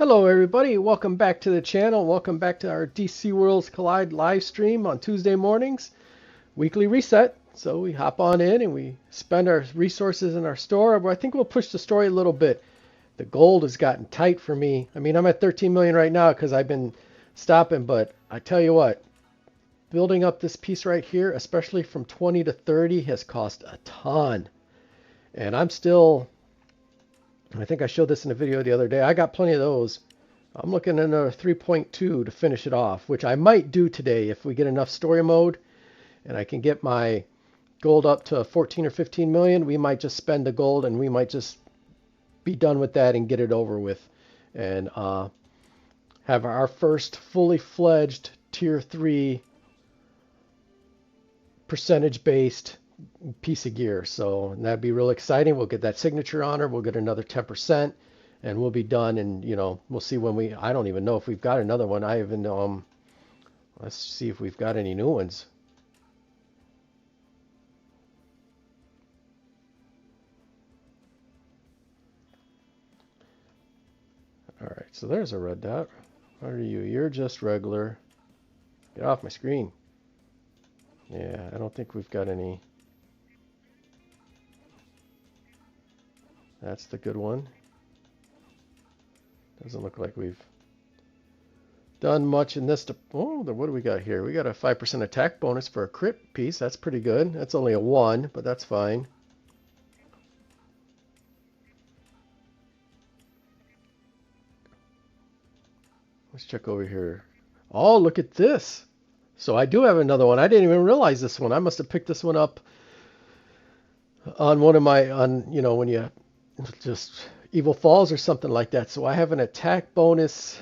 Hello everybody, welcome back to the channel. Welcome back to our DC Worlds Collide live stream on Tuesday mornings. Weekly reset. So we hop on in and we spend our resources in our store. But I think we'll push the story a little bit. The gold has gotten tight for me. I mean, I'm at 13 million right now because I've been stopping, but I tell you what, building up this piece right here, especially from 20 to 30, has cost a ton. And I'm still, I think I showed this in a video the other day. I got plenty of those. I'm looking at another 3.2 to finish it off, which I might do today if we get enough story mode and I can get my gold up to 14 or 15 million. We might just spend the gold and we might just be done with that and get it over with and have our first fully fledged tier 3 percentage based piece of gear. So that'd be real exciting. We'll get that signature on her. We'll get another 10% and we'll be done. And you know, we'll see when I don't even know if we've got another one. I even let's see if we've got any new ones. All right, so there's a red dot. What are you? You're just regular. Get off my screen. Yeah, I don't think we've got any. That's the good one. Doesn't look like we've done much in this. Oh, what do we got here? We got a 5% attack bonus for a crit piece. That's pretty good. That's only a 1, but that's fine. Let's check over here. Oh, look at this. So I do have another one. I didn't even realize this one. I must have picked this one up on one of my, you know, when you just Evil Falls or something like that. So I have an attack bonus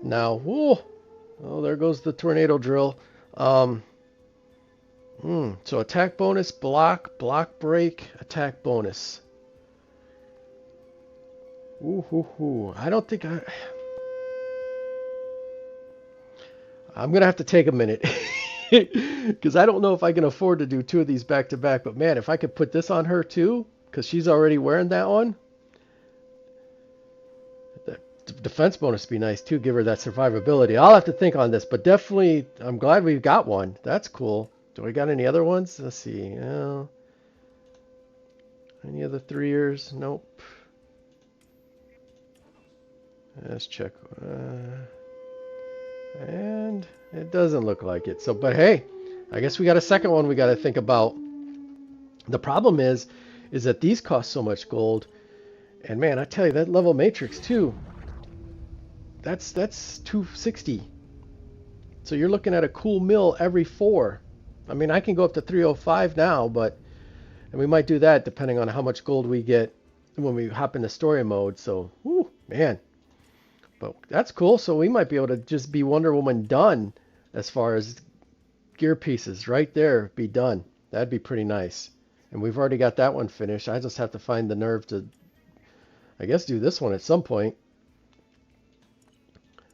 now. Whoa. Oh, there goes the tornado drill. So attack bonus, block break, attack bonus. Ooh. I don't think I'm going to have to take a minute because I don't know if I can afford to do 2 of these back to back. But man, if I could put this on her too, because she's already wearing that one. The defense bonus would be nice too. Give her that survivability. I'll have to think on this, but definitely I'm glad we've got one. That's cool. Do we got any other ones? Let's see. Any other 3 years? Nope. Let's check. And it doesn't look like it. So, but hey, I guess we got a second one we got to think about. The problem is that these cost so much gold. And man, I tell you, that level matrix too, that's 260. So you're looking at a cool mill every 4. I mean, I can go up to 305 now, but, and we might do that depending on how much gold we get when we hop into story mode. So, whoo, man. But that's cool. So we might be able to just be Wonder Woman done as far as gear pieces right there. Be done. That'd be pretty nice. And we've already got that one finished. I just have to find the nerve to, I guess, do this one at some point.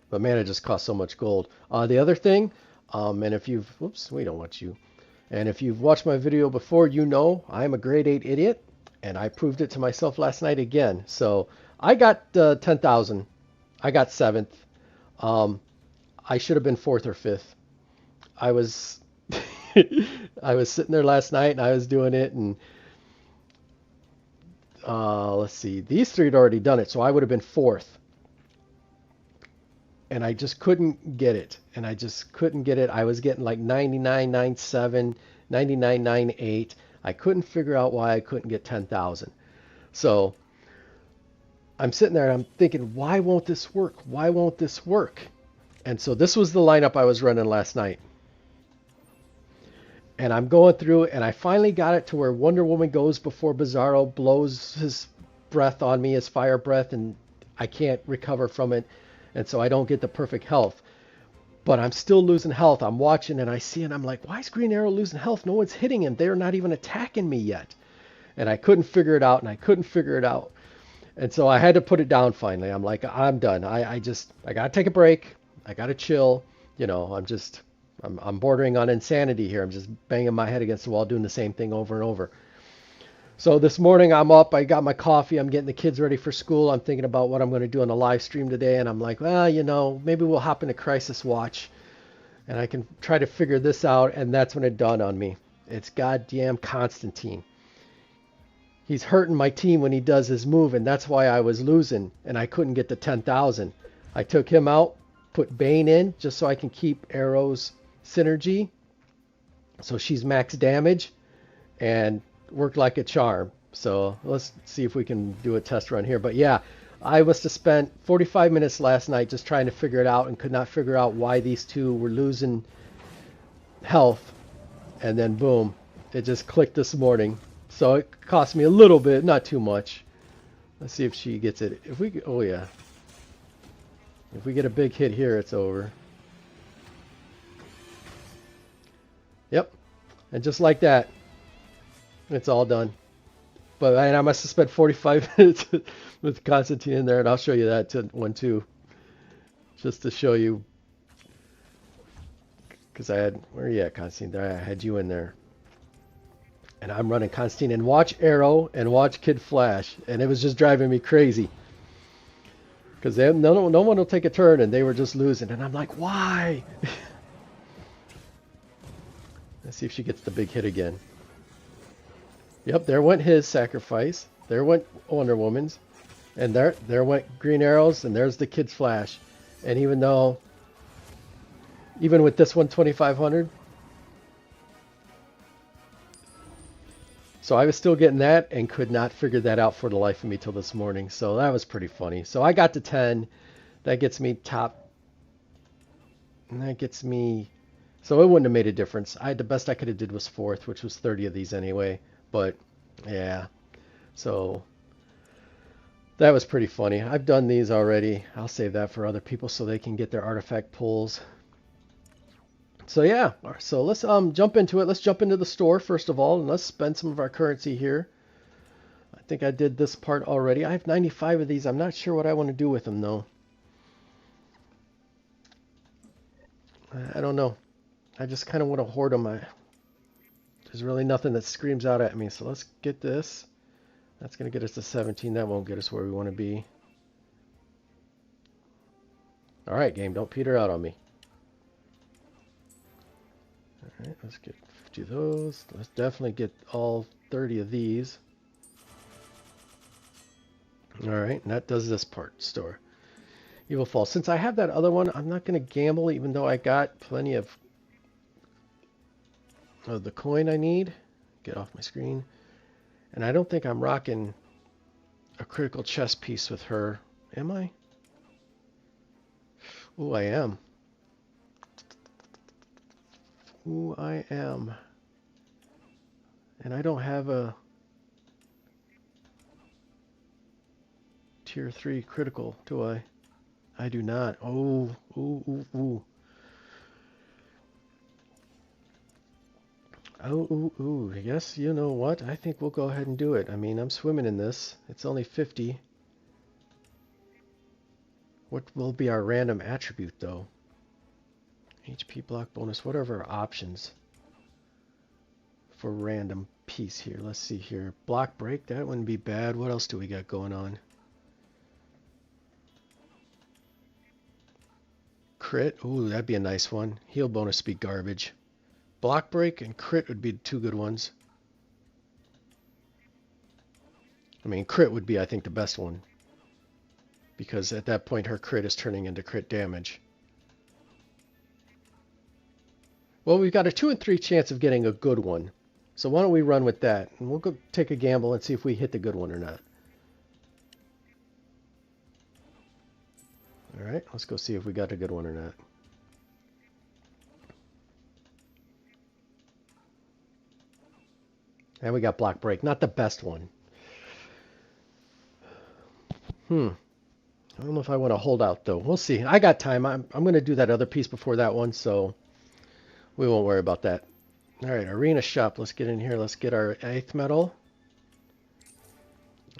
But man, it just costs so much gold. The other thing, and if you've, whoops, we don't want you. And if you've watched my video before, you know I'm a grade 8 idiot. And I proved it to myself last night again. So I got 10,000. I got 7th. I should have been 4th or 5th. I was I was sitting there last night and I was doing it, and let's see, these 3 had already done it, so I would have been 4th. And I just couldn't get it. I was getting like 99.97, 99.98. I couldn't figure out why I couldn't get 10,000. So I'm sitting there and I'm thinking, why won't this work? Why won't this work? And so this was the lineup I was running last night. And I'm going through and I finally got it to where Wonder Woman goes before Bizarro blows his breath on me, his fire breath, and I can't recover from it. And so I don't get the perfect health. But I'm still losing health. I'm watching and I see and I'm like, why is Green Arrow losing health? No one's hitting him. They're not even attacking me yet. And I couldn't figure it out, and I couldn't figure it out. And so I had to put it down finally. I'm like, I'm done. I got to take a break. I got to chill. You know, I'm bordering on insanity here. I'm just banging my head against the wall doing the same thing over and over. So this morning I'm up, I got my coffee, I'm getting the kids ready for school, I'm thinking about what I'm going to do on the live stream today, and I'm like, well, you know, maybe we'll hop into Crisis Watch and I can try to figure this out, and that's when it dawned on me. It's goddamn Constantine. He's hurting my team when he does his move, and that's why I was losing, and I couldn't get to 10,000. I took him out, put Bane in, just so I can keep Arrow's synergy, so she's max damage, and worked like a charm. So let's see if we can do a test run here. But yeah, I must have spent 45 minutes last night just trying to figure it out and could not figure out why these two were losing health. And then boom, it just clicked this morning. So it cost me a little bit, not too much. Let's see if she gets it. If we, oh yeah. If we get a big hit here, it's over. Yep. And just like that, it's all done. But I must have spent 45 minutes with Constantine in there, and I'll show you that one too, just to show you. Because I had, where are you at, Constantine? There, I had you in there. And I'm running Constantine and watch Arrow and watch Kid Flash, and it was just driving me crazy. Because no one will take a turn, and they were just losing, and I'm like, why? Let's see if she gets the big hit again. Yep, there went his sacrifice. There went Wonder Woman's. And there went Green Arrows, and there's the Kid's Flash. And even with this one, 2,500. So I was still getting that and could not figure that out for the life of me till this morning. So that was pretty funny. So I got to 10. That gets me top. And that gets me. So it wouldn't have made a difference. The best I could have did was 4th, which was 30 of these anyway. But yeah, so that was pretty funny. I've done these already. I'll save that for other people so they can get their artifact pulls. So yeah, so let's jump into it. Let's jump into the store first of all, and let's spend some of our currency here. I think I did this part already. I have 95 of these. I'm not sure what I want to do with them though. I don't know. I just kind of want to hoard them. There's really nothing that screams out at me. So let's get this. That's going to get us to 17. That won't get us where we want to be. All right, game. Don't peter out on me. All right, let's get 50 of those. Let's definitely get all 30 of these. All right, and that does this part. Store. Evil Fall. Since I have that other one, I'm not going to gamble, even though I got plenty of the coin I need. Get off my screen. And I don't think I'm rocking a critical chess piece with her. Am I? Ooh, I am. Ooh, I am. And I don't have a tier 3 critical, do I? I do not. Oh, ooh, ooh, ooh. Oh, ooh, ooh. Yes, you know what? I think we'll go ahead and do it. I mean, I'm swimming in this. It's only 50. What will be our random attribute, though? HP block bonus. What are our options for random piece here? Let's see here. Block break. That wouldn't be bad. What else do we got going on? Crit. Ooh, that'd be a nice one. Heal bonus would be garbage. Block break and crit would be two good ones. I mean, crit would be, I think, the best one. Because at that point, her crit is turning into crit damage. Well, we've got a 2 in 3 chance of getting a good one. So why don't we run with that? And we'll go take a gamble and see if we hit the good one or not. All right, let's go see if we got a good one or not. And we got block break. Not the best one. I don't know if I want to hold out, though. We'll see. I got time. I'm going to do that other piece before that one, so we won't worry about that. All right, Arena Shop. Let's get in here. Let's get our 8th medal.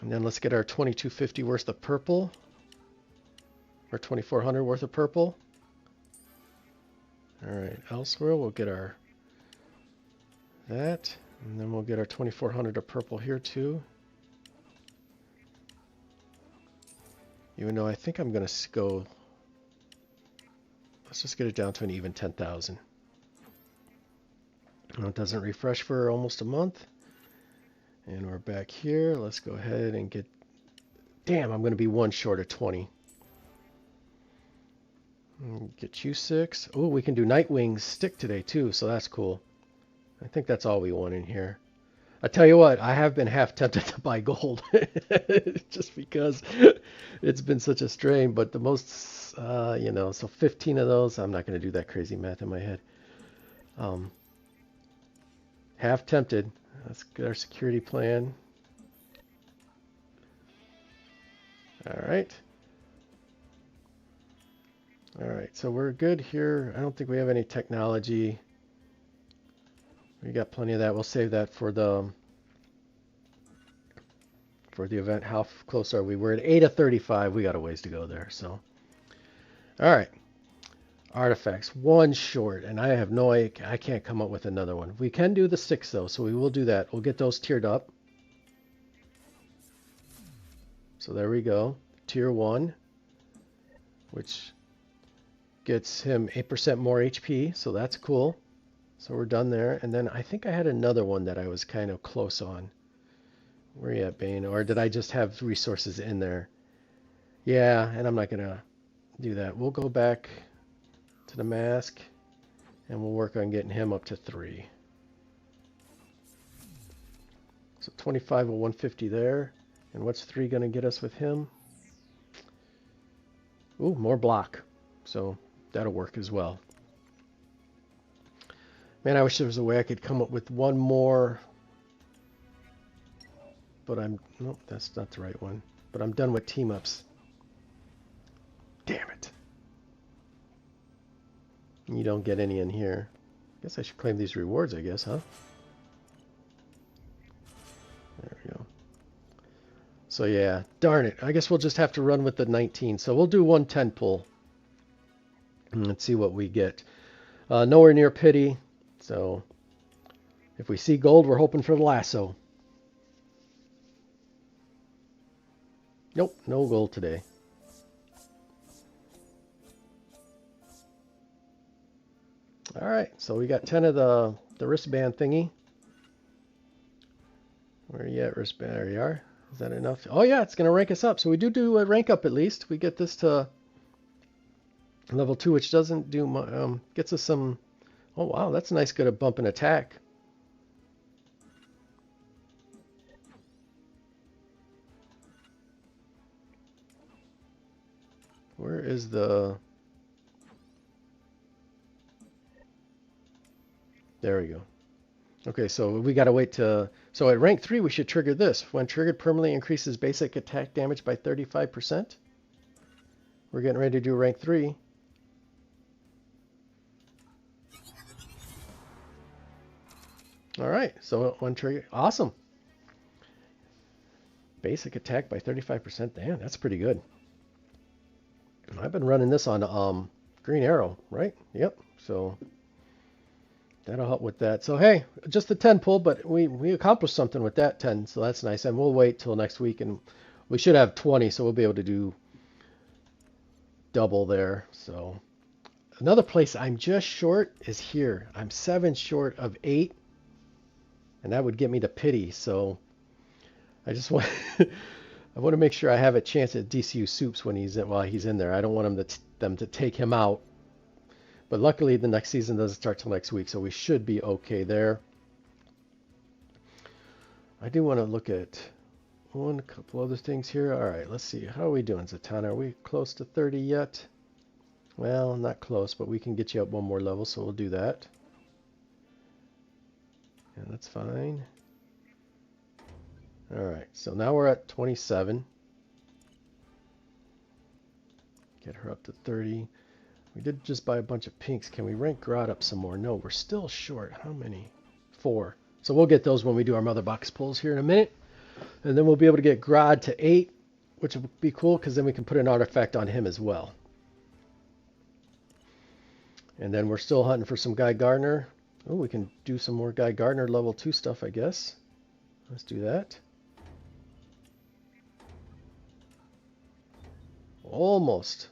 And then let's get our 2250 worth of purple. Or 2400 worth of purple. All right, elsewhere we'll get our that. And then we'll get our 2400 of purple here too. Even though I think I'm going to go, let's just get it down to an even 10,000. It doesn't refresh for almost a month. And we're back here. Let's go ahead and get, damn, I'm going to be one short of 20. Get you 6. Oh, we can do Nightwing's stick today too, so that's cool. I think that's all we want in here. I tell you what, I have been half tempted to buy gold just because it's been such a strain, but the most, you know, so 15 of those, I'm not going to do that crazy math in my head. Half tempted. Let's get our security plan. All right. All right, so we're good here. I don't think we have any technology. We got plenty of that. We'll save that for the event. How close are we? We're at 8 of 35. We got a ways to go there. So, all right. Artifacts, one short, and I have no idea. I can't come up with another one. We can do the 6 though, so we will do that. We'll get those tiered up. So there we go. Tier 1, which gets him 8% more HP, so that's cool. So we're done there. And then I think I had another one that I was kind of close on. Where are you at, Bane? Or did I just have resources in there? Yeah, and I'm not going to do that. We'll go back to the mask, and we'll work on getting him up to 3. So 25 of 150 there. And what's 3 going to get us with him? Ooh, more block. So that'll work as well. Man, I wish there was a way I could come up with one more. But nope, that's not the right one. But I'm done with team ups. Damn it. You don't get any in here. Guess I should claim these rewards, I guess, huh? There we go. So yeah, darn it. I guess we'll just have to run with the 19. So we'll do 110 pull. And let's see what we get. Nowhere near pity. So if we see gold, we're hoping for the lasso. Nope, no gold today. All right, so we got 10 of the wristband thingy. Where are you at, wristband? There you are. Is that enough? Oh yeah, it's going to rank us up. So we do a rank up at least. We get this to level 2, which doesn't do gets us some. Oh wow, that's a nice good at bump and attack. Where is the? There we go. Okay, so we got to wait to. So at rank 3, we should trigger this. When triggered, permanently increases basic attack damage by 35%. We're getting ready to do rank 3. All right, so one trigger, awesome. Basic attack by 35%. Damn, that's pretty good. I've been running this on Green Arrow, right? Yep. So that'll help with that. So hey, just the 10 pull, but we accomplished something with that 10, so that's nice. And we'll wait till next week, and we should have 20, so we'll be able to do double there. So another place I'm just short is here. I'm 7 short of 8, and that would get me to pity. So I just want I want to make sure I have a chance at DCU Soups while he's in there. I don't want them to take him out. But luckily, the next season doesn't start till next week, so we should be okay there. I do want to look at a couple other things here. All right, let's see. How are we doing, Zatanna? Are we close to 30 yet? Well, not close, but we can get you up one more level, so we'll do that. And that's fine. All right, so now we're at 27. Get her up to 30. We did just buy a bunch of pinks. Can we rank Grodd up some more? No, we're still short. How many? 4. So we'll get those when we do our mother box pulls here in a minute. And then we'll be able to get Grodd to 8, which will be cool because then we can put an artifact on him as well. And then we're still hunting for some Guy Gardner. Oh, we can do some more Guy Gardner level 2 stuff, I guess. Let's do that. Almost.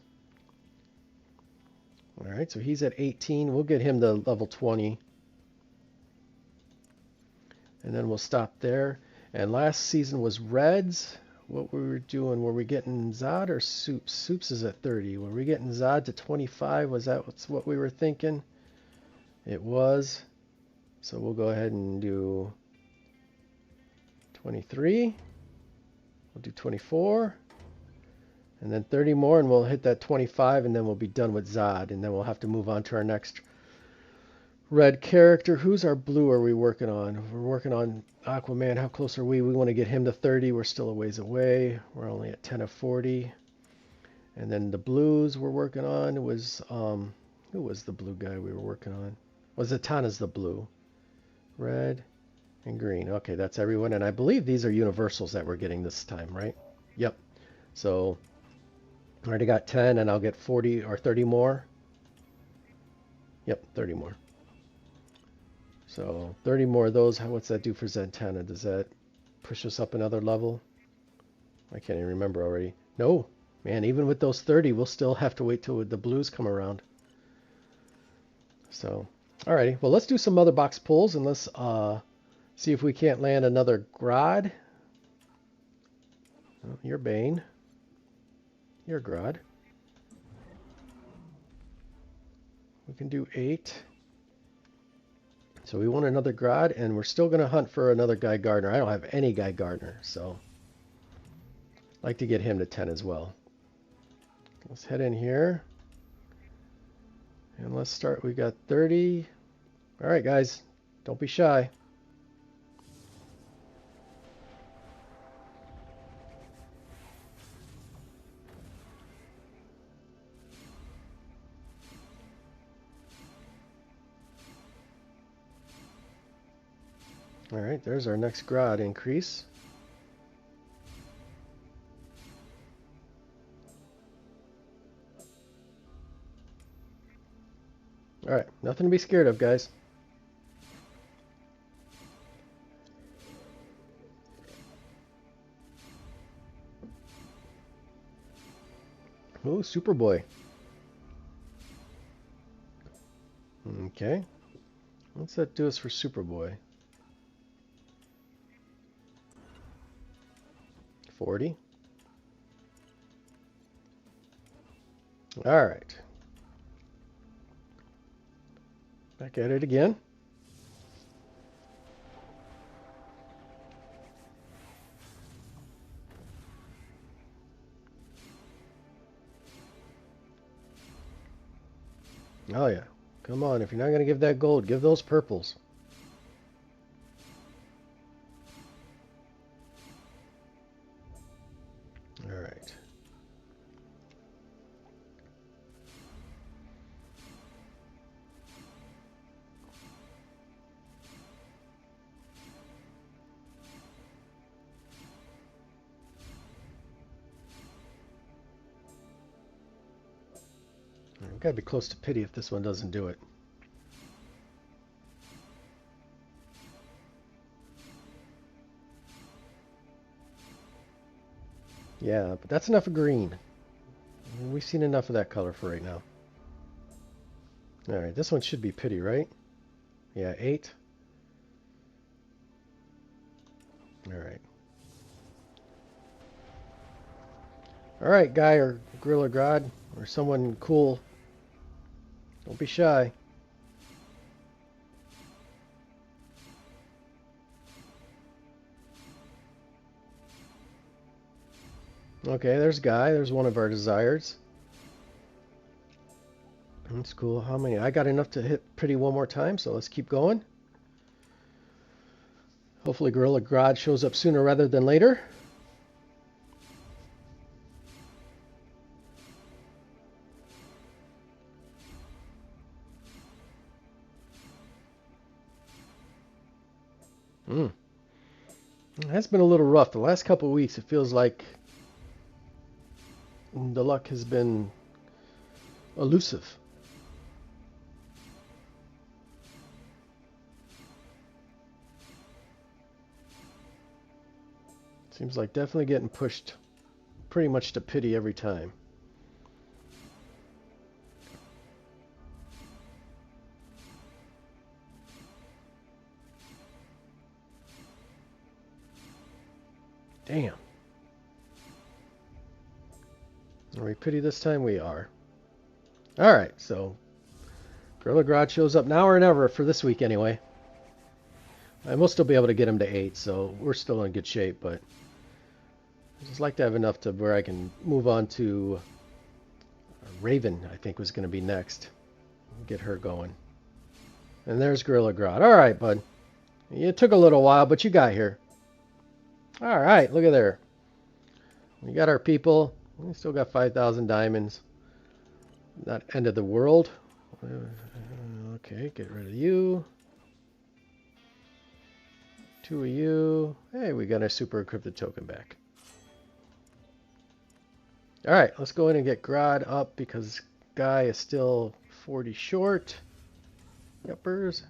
All right, so he's at 18. We'll get him to level 20. And then we'll stop there. And last season was Reds. What we were doing, were we getting Zod or Soups? Soups is at 30. Were we getting Zod to 25? Was that what we were thinking? It was. So we'll go ahead and do 23. We'll do 24. And then 30 more, and we'll hit that 25, and then we'll be done with Zod. And then we'll have to move on to our next red character. Who's our blue are we working on? We're working on Aquaman. How close are we? We want to get him to 30. We're still a ways away. We're only at 10 of 40. And then the blues we're working on was, who was the blue guy we were working on? Was Zatanna's the blue? Red and green. Okay, that's everyone. And I believe these are universals that we're getting this time, right? Yep. So I already got 10, and I'll get 40 or 30 more. Yep, 30 more. So 30 more of those. What's that do for Zatanna? Does that push us up another level? I can't even remember already. No, man, even with those 30, we'll still have to wait till the blues come around. So, alrighty. Well, let's do some other box pulls, and let's see if we can't land another Grodd. Oh, you're Bane. You're Grodd. We can do 8. So we want another Grodd, and we're still going to hunt for another Guy Gardner. I don't have any Guy Gardner, so I'd like to get him to 10 as well. Let's head in here. And let's start. We got 30. All right, guys, don't be shy. All right, there's our next Grodd increase. All right, nothing to be scared of, guys. Oh, Superboy. Okay. What's that do us for Superboy? 40. All right. Back at it again. Oh yeah. Come on, if you're not going to give that gold, give those purples. All right. We've got to be close to pity if this one doesn't do it. Yeah, but that's enough of green. We've seen enough of that color for right now. All right, this one should be pity, right? Yeah, 8. All right. All right, Guy or Gorilla Grodd or someone cool. Don't be shy. Okay, there's Guy. There's one of our desires. That's cool. How many? I got enough to hit pretty one more time, so let's keep going. Hopefully Gorilla Grodd shows up sooner rather than later. That's been a little rough. The last couple of weeks, it feels like the luck has been elusive. Seems like definitely getting pushed pretty much to pity every time. Damn. Are we pity this time? We are. Alright, so Gorilla Grodd shows up now or never for this week anyway. I will still be able to get him to 8, so we're still in good shape, but I just like to have enough to where I can move on to Raven, I think was going to be next. Get her going. And there's Gorilla Grodd. Alright, bud. It took a little while, but you got here. Alright, look at there. We got our people. We still got 5,000 diamonds. Not end of the world. Okay, get rid of you. 2 of you. Hey, we got our super encrypted token back. Alright, let's go in and get Grodd up because Guy is still 40 short. Yuppers.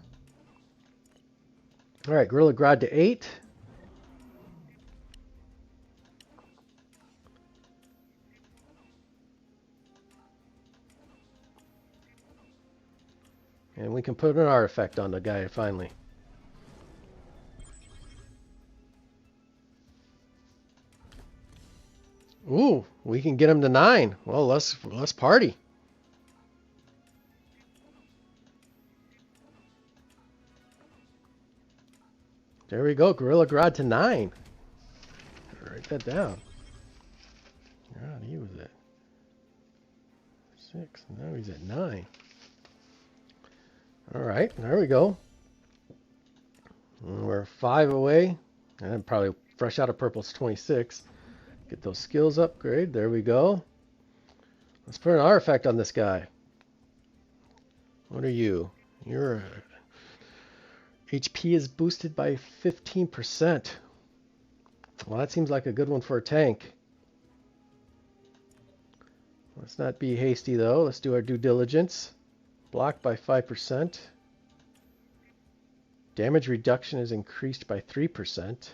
Alright, Gorilla Grodd to 8. And we can put an artifact on the guy finally. Ooh, we can get him to 9. Well, let's party. There we go, Gorilla Grodd to 9. Write that down. God, he was at 6. Now he's at 9. All right, there we go. We're 5 away. And probably fresh out of purple's 26. Get those skills upgrade. There we go. Let's put an artifact on this guy. What are you? Your HP is boosted by 15%. Well, that seems like a good one for a tank. Let's not be hasty, though. Let's do our due diligence. Blocked by 5%. Damage reduction is increased by 3%.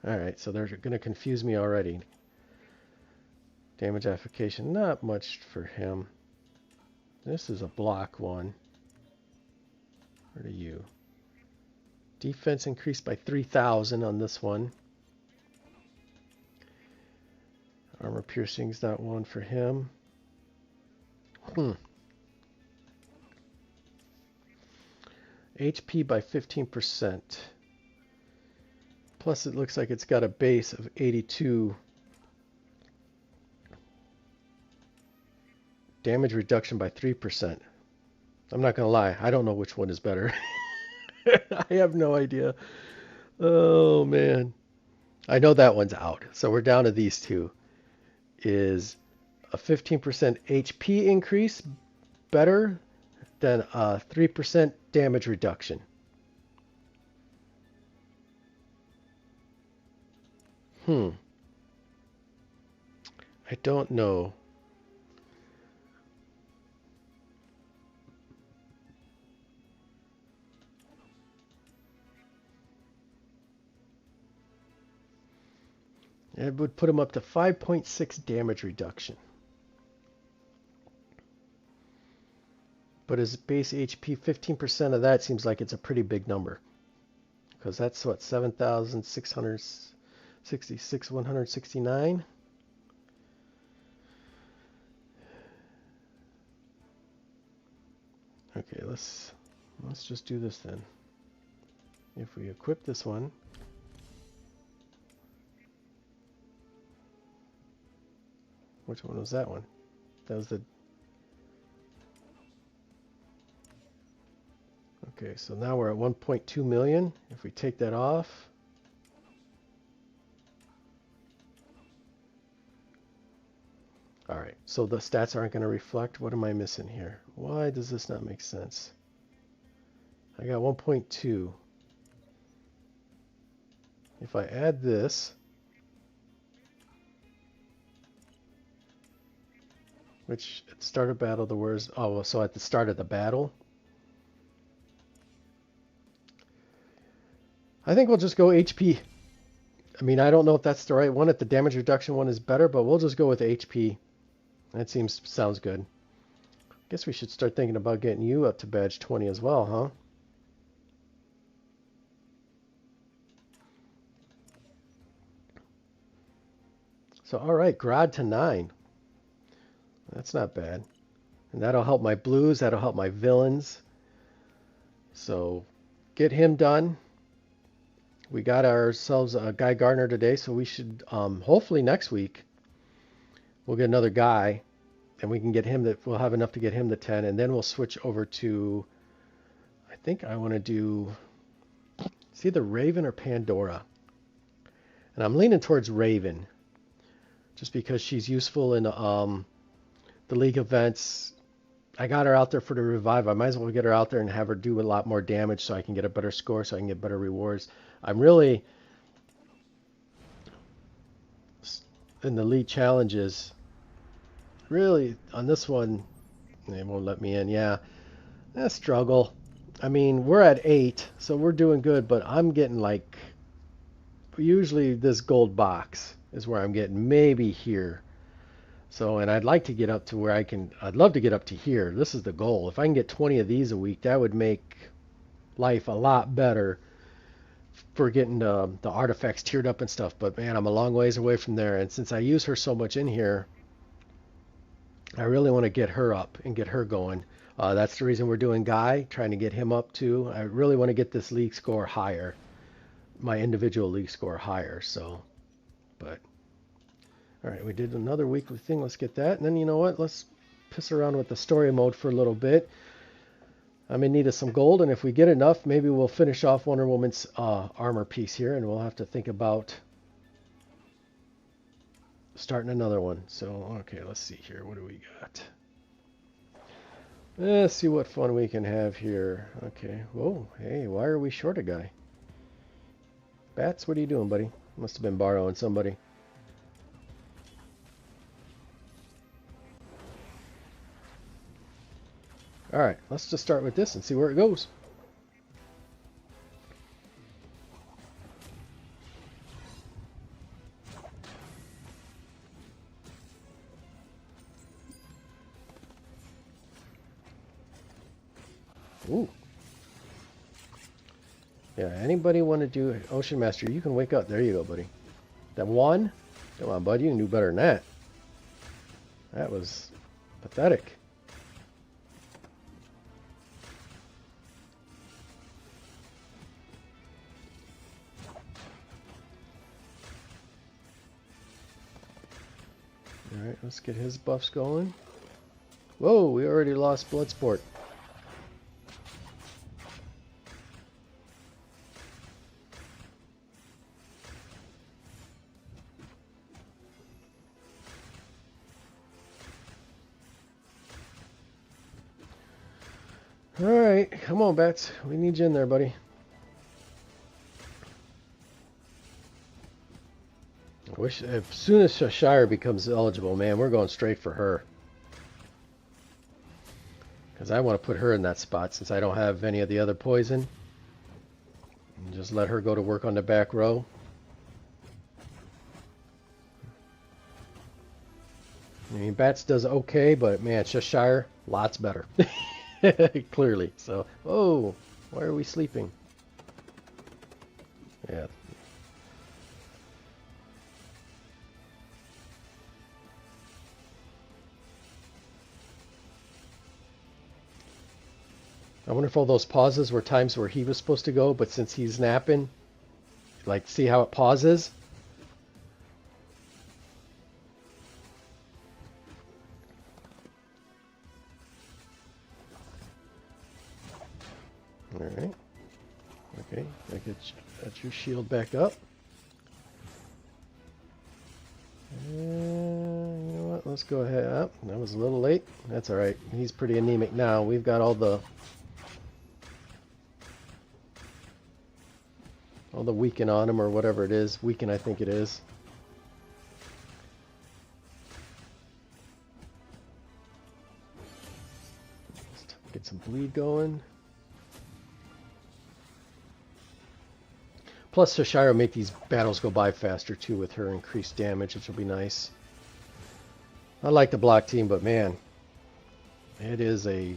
Alright, so they're going to confuse me already. Damage application, not much for him. This is a block one. Where are you? Defense increased by 3,000 on this one. Armor piercing's not one for him. HP by 15%. Plus it looks like it's got a base of 82. Damage reduction by 3%. I'm not going to lie, I don't know which one is better. I have no idea. Oh man. I know that one's out. So we're down to these two. Is a 15% HP increase better than a 3% damage reduction? I don't know. It would put him up to 5.6 damage reduction. But his base HP, 15% of that seems like it's a pretty big number. Because that's what, 7,666, 169? Okay, let's just do this then. If we equip this one, which one was that one? That was the... Okay, so now we're at 1.2 million. If we take that off, all right, so the stats aren't going to reflect. What am I missing here? Why does this not make sense? I got 1.2. If I add this, which at the start of battle, the words, oh, so at the start of the battle, I think we'll just go HP I mean, I don't know if that's the right one, if the damage reduction one is better, but we'll just go with HP. That sounds good. Guess we should start thinking about getting you up to badge 20 as well, huh? So, all right, Grad to 9. That's not bad. And that'll help my blues, that'll help my villains. So, get him done. We got ourselves a Guy Gardner today, so we should, hopefully next week, we'll get another guy, and we can get him that we'll have enough to get him to 10, and then we'll switch over to, I think I want to do, it's either Raven or Pandora. And I'm leaning towards Raven, just because she's useful in the league events. I got her out there for the revive. I might as well get her out there and have her do a lot more damage so I can get a better score, so I can get better rewards. I'm really, in the league challenges, really, on this one, they won't let me in. Yeah, struggle. I mean, we're at 8, so we're doing good, but I'm getting like, usually this gold box is where I'm getting, maybe here. So, and I'd like to get up to where I'd love to get up to here. This is the goal. If I can get 20 of these a week, that would make life a lot better for getting the artifacts tiered up and stuff. But man, I'm a long ways away from there. And since I use her so much in here, I really want to get her up and get her going. That's the reason we're doing Guy, trying to get him up too. I really want to get this league score higher, my individual league score higher. So, but all right, we did another weekly thing. Let's get that. And then you know what? Let's piss around with the story mode for a little bit. I'm in need of some gold, and if we get enough, maybe we'll finish off Wonder Woman's armor piece here, and we'll have to think about starting another one. So, okay, let's see here. What do we got? Let's see what fun we can have here. Okay. Whoa, hey, why are we short a guy? Bats, what are you doing, buddy? Must have been borrowing somebody. All right, let's just start with this and see where it goes. Ooh. Yeah, anybody want to do Ocean Master? You can wake up. There you go, buddy. That one? Come on, bud. You can do better than that. That was pathetic. Alright, let's get his buffs going. Whoa, we already lost Bloodsport. Alright, come on, Bats. We need you in there, buddy. I wish, as soon as Shire becomes eligible, man, we're going straight for her. Because I want to put her in that spot since I don't have any of the other poison. And just let her go to work on the back row. I mean, Bats does okay, but man, Cheshire, lots better. Clearly. So, oh, why are we sleeping? Yeah. I wonder if all those pauses were times where he was supposed to go, but since he's napping, like, see how it pauses? Alright. Okay, that's your shield back up. And you know what? Let's go ahead. Oh, that was a little late. That's alright. He's pretty anemic now. We've got all the weaken on him, or whatever it is. Weaken, I think it is. Let's get some bleed going. Plus, Shashira will make these battles go by faster too with her increased damage, which will be nice. I like the block team, but man, it is a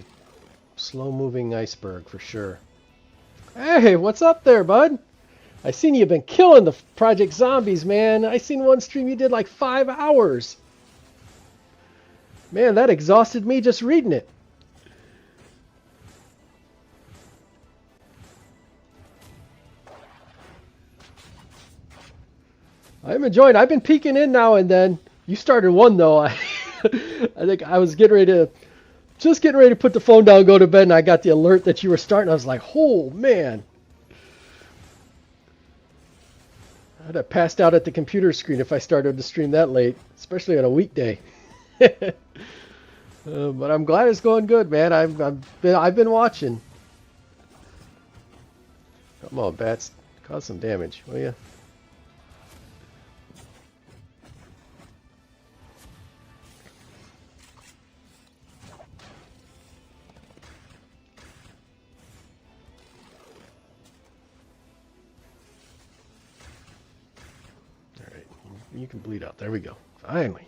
slow-moving iceberg for sure. Hey, what's up there, bud? I seen you've been killing the Project Zombies, man. I seen one stream you did like 5 hours. Man, that exhausted me just reading it. I'm enjoying it. I've been peeking in now and then. You started one though. I think I was getting ready to put the phone down, go to bed, and I got the alert that you were starting. I was like, oh man. I'd have passed out at the computer screen if I started to stream that late, especially on a weekday. But I'm glad it's going good, man. I've been watching. Come on, bats, cause some damage, will ya? You can bleed out. There we go. Finally.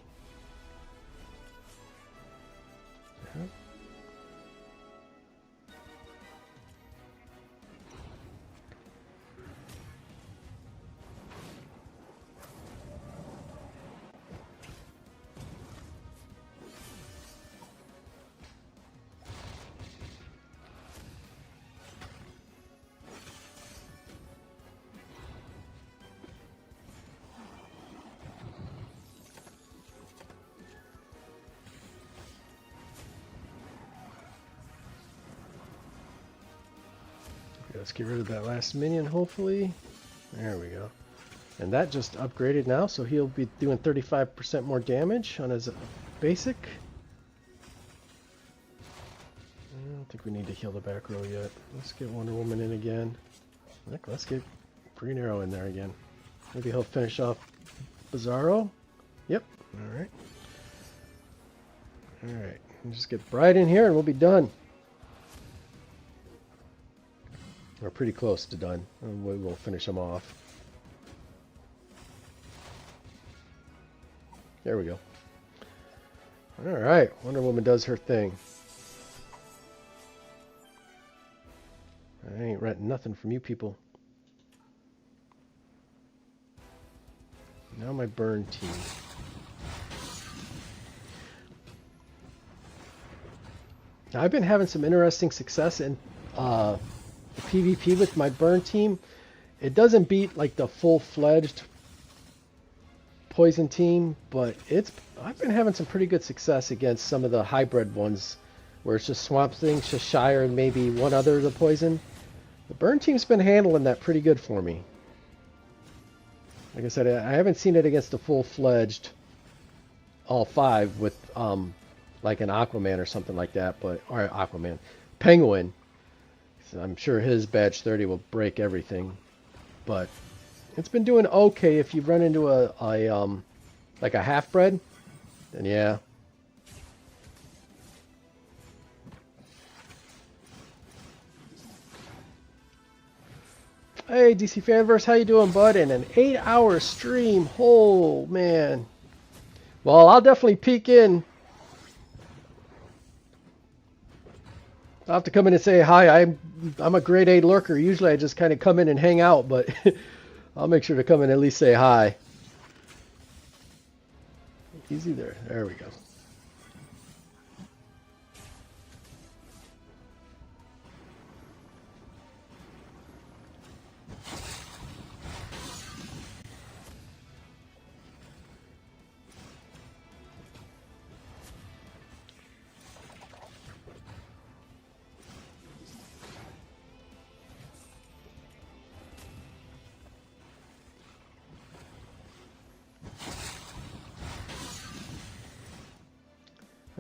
Let's get rid of that last minion, hopefully. There we go. And that just upgraded now, so he'll be doing 35% more damage on his basic. I don't think we need to heal the back row yet. Let's get Wonder Woman in again. Let's get Green Arrow in there again. Maybe he'll finish off Bizarro. Yep. Alright. Alright. Just get Bride in here and we'll be done. We're pretty close to done. And we will finish them off. There we go. Alright. Wonder Woman does her thing. I ain't renting nothing from you people. Now my burn team. Now I've been having some interesting success in the PvP with my burn team. It doesn't beat like the full-fledged poison team, but I've been having some pretty good success against some of the hybrid ones where it's just Swamp Thing, Cheshire, and maybe one other of the poison. The burn team's been handling that pretty good for me. Like I said, I haven't seen it against the full-fledged all 5 with like an Aquaman or something like that, or Aquaman, Penguin. So I'm sure his badge 30 will break everything, but it's been doing okay. If you run into like a half-bred, then yeah. Hey, DC Fanverse, how you doing, bud? And an 8-hour stream. Oh, man. Well, I'll definitely peek in. I'll have to come in and say hi. I'm a grade A lurker. Usually I just kind of come in and hang out, but I'll make sure to come in and at least say hi. Easy there. There we go.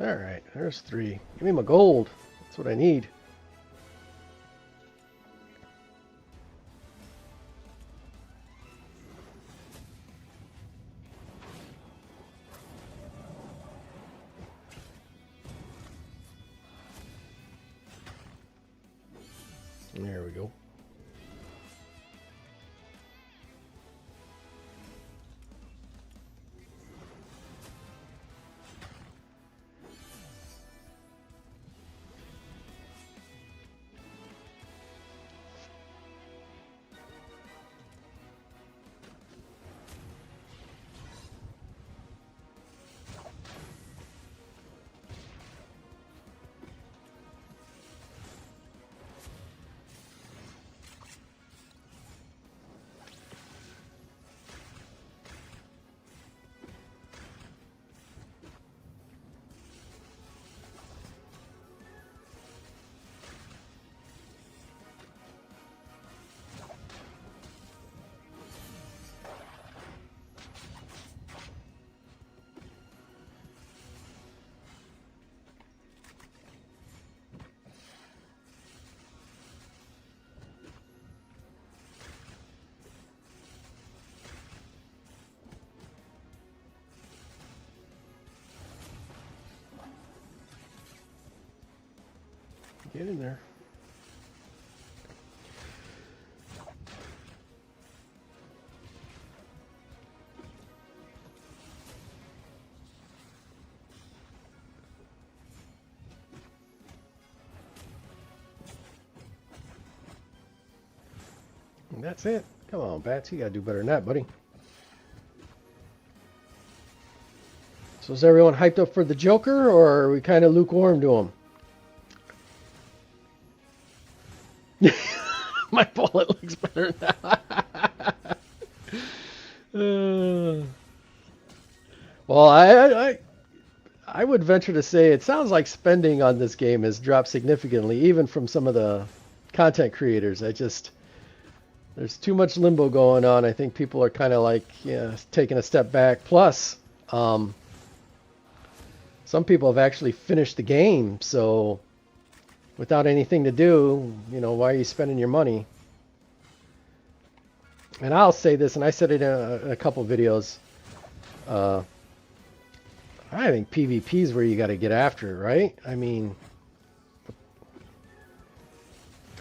Alright, there's 3. Give me my gold. That's what I need. There we go. Get in there. And that's it. Come on, Bats. You gotta do better than that, buddy. So is everyone hyped up for the Joker, or are we kind of lukewarm to him? My bullet looks better now. Well, I would venture to say it sounds like spending on this game has dropped significantly, even from some of the content creators. There's too much limbo going on. I think people are kind of like, yeah, taking a step back. Plus, some people have actually finished the game, so without anything to do, you know, why are you spending your money? And I'll say this, and I said it in a couple videos. I think PvP is where you got to get after it, right? I mean,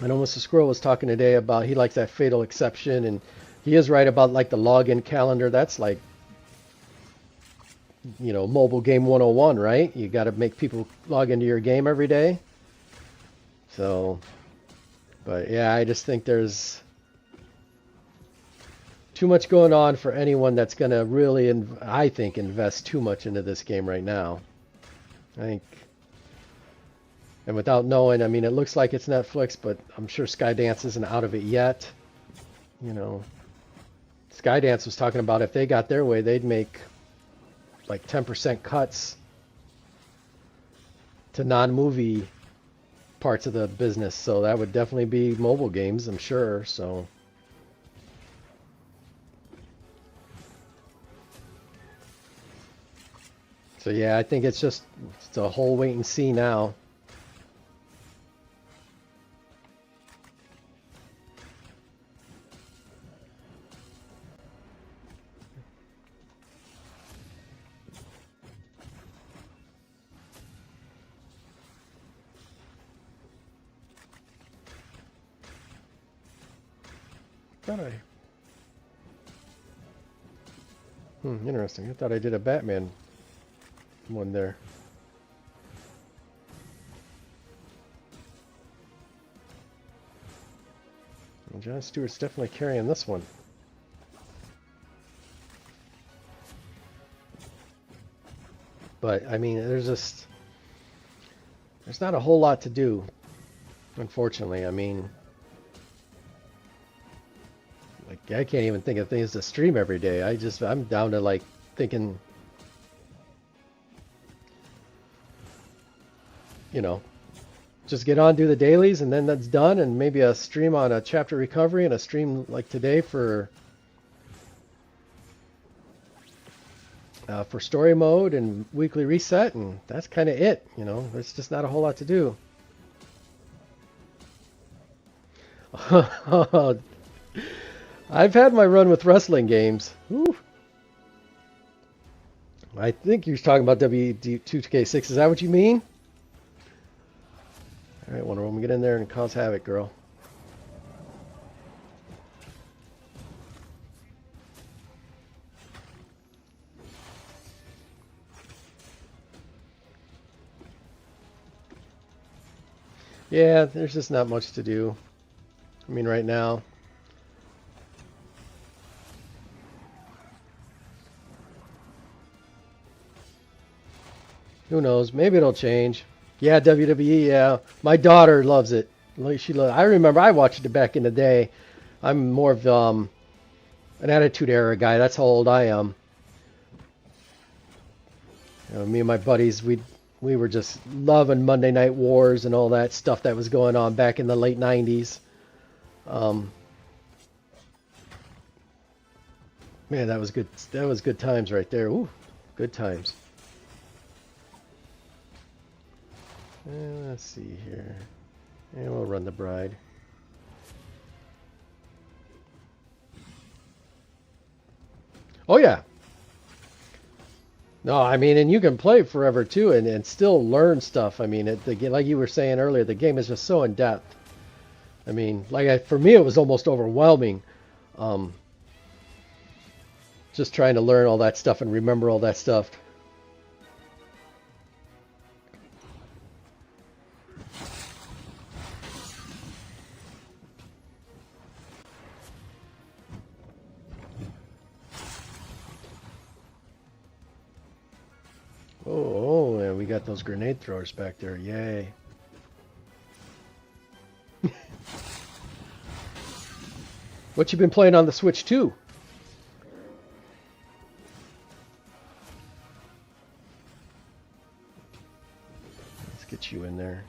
I know Mr. Squirrel was talking today about he likes that Fatal Exception, and he is right about like the login calendar. That's like, you know, mobile game 101, right? You got to make people log into your game every day. So, but yeah, I just think there's too much going on for anyone that's going to really, I think, invest too much into this game right now. I think, and without knowing, I mean, it looks like it's Netflix, but I'm sure Skydance isn't out of it yet. You know, Skydance was talking about if they got their way, they'd make like 10% cuts to non-movie parts of the business. So that would definitely be mobile games, I'm sure. So yeah, I think it's a whole wait and see now. Interesting. I thought I did a Batman one there. And Jon Stewart's definitely carrying this one. But I mean, there's not a whole lot to do, unfortunately. I mean, like, I can't even think of things to stream every day. I'm down to like thinking, you know, just get on, do the dailies, and then that's done, and maybe a stream on a chapter recovery and a stream like today for story mode and weekly reset, and that's kind of it. You know, there's just not a whole lot to do. I've had my run with wrestling games. Whew. I think you're talking about WD2K6. Is that what you mean? All right, Wonder Woman, get in there and cause havoc, girl. Yeah, there's just not much to do. I mean, right now. Who knows? Maybe it'll change. Yeah, WWE, yeah. My daughter loves it. I remember I watched it back in the day. I'm more of an Attitude Era guy. That's how old I am. You know, me and my buddies, we were just loving Monday Night Wars and all that stuff that was going on back in the late 90s. Man, that was good. That was good times right there. Ooh, good times. Let's see here. And we'll run the bride. Oh yeah. No, I mean, and you can play forever too, and still learn stuff. I mean, like you were saying earlier, the game is just so in depth. I mean, for me, it was almost overwhelming, um, just trying to learn all that stuff and remember all that stuff. Oh, and we got those grenade throwers back there. Yay. What you been playing on the Switch too? Let's get you in there.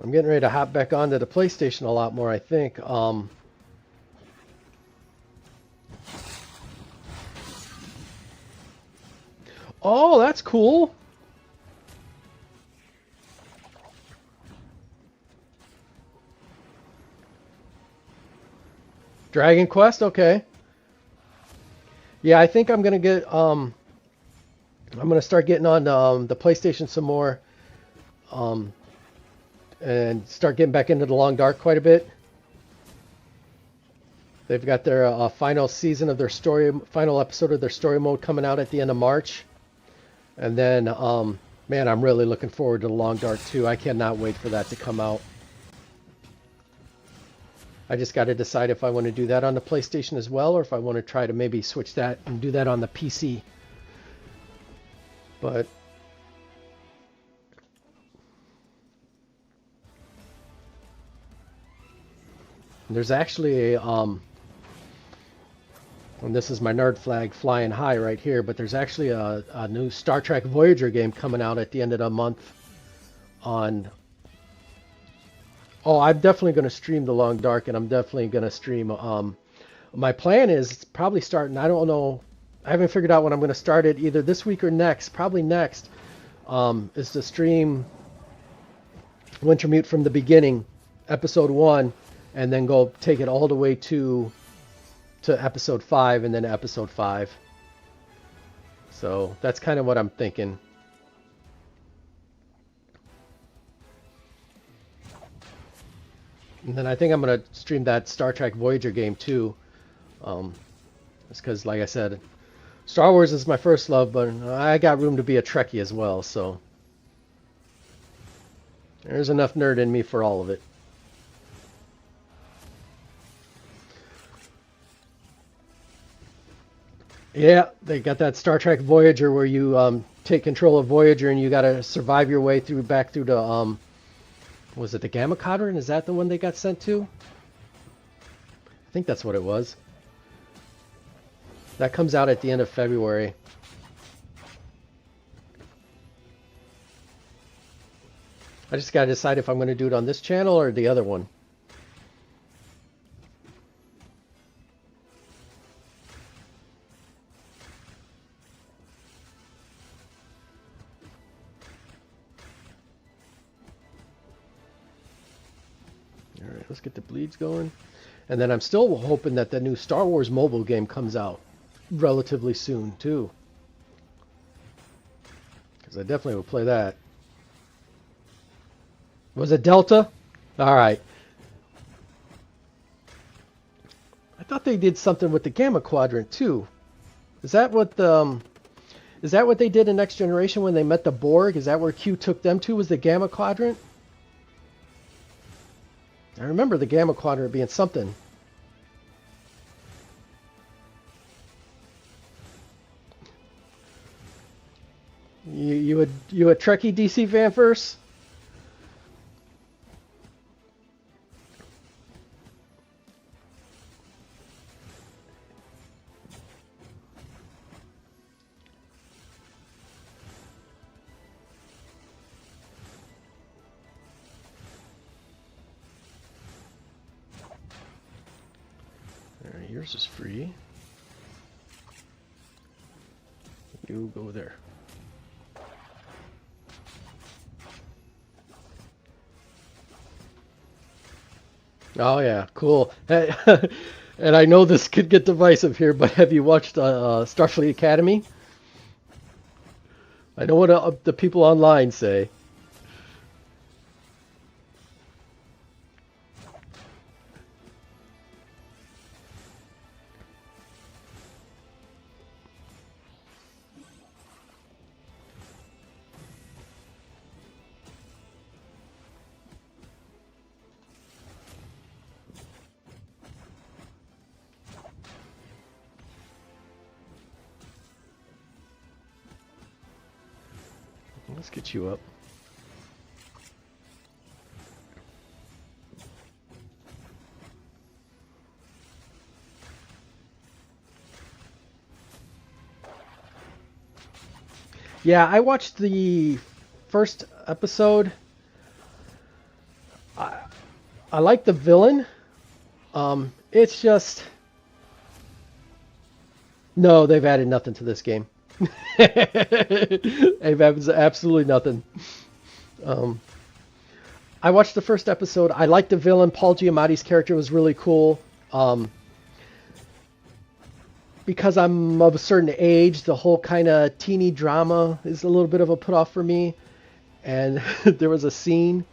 I'm getting ready to hop back onto the PlayStation a lot more, I think. Oh, that's cool. Dragon Quest, okay. Yeah, I think I'm gonna get I'm gonna start getting on the PlayStation some more, and start getting back into the Long Dark quite a bit. They've got their final season of their story, final episode of their story mode coming out at the end of March, and then man, I'm really looking forward to the Long Dark too. I cannot wait for that to come out. I just got to decide if I want to do that on the PlayStation as well, or if I want to try to maybe switch that and do that on the PC. But there's actually a and this is my nerd flag flying high right here, but there's actually a new Star Trek Voyager game coming out at the end of the month on. Oh, I'm definitely going to stream the Long Dark, and I'm definitely going to stream. My plan is probably starting. I don't know. I haven't figured out when I'm going to start it, either this week or next. Probably next. Is to stream Wintermute from the beginning, episode 1, and then go take it all the way to episode 5, and then episode 5. So that's kind of what I'm thinking. And then I think I'm going to stream that Star Trek Voyager game too. Just because, like I said, Star Wars is my first love, but I got room to be a Trekkie as well, so there's enough nerd in me for all of it. Yeah, they got that Star Trek Voyager where you take control of Voyager and you got to survive your way back through the was it the Gamma Quadrant? Is that the one they got sent to? I think that's what it was. That comes out at the end of February. I just got to decide if I'm going to do it on this channel or the other one. Alright, let's get the bleeds going. And then I'm still hoping that the new Star Wars mobile game comes out relatively soon, too. Because I definitely will play that. Was it Delta? Alright. I thought they did something with the Gamma Quadrant, too. Is that what they did in Next Generation when they met the Borg? Is that where Q took them to, was the Gamma Quadrant? I remember the Gamma Quadrant being something. You a Trekkie DC fan first? Alright, yours is free. You go there. Oh yeah, cool. And I know this could get divisive here, but have you watched Starfleet Academy? I know what the people online say. Let's get you up. Yeah, I watched the first episode. I, I like the villain. It's just no, they've added nothing to this game. They've added absolutely nothing. Um, I watched the first episode. I liked the villain. Paul Giamatti's character was really cool. Because I'm of a certain age, the whole kind of teeny drama is a little bit of a put off for me. And there was a scene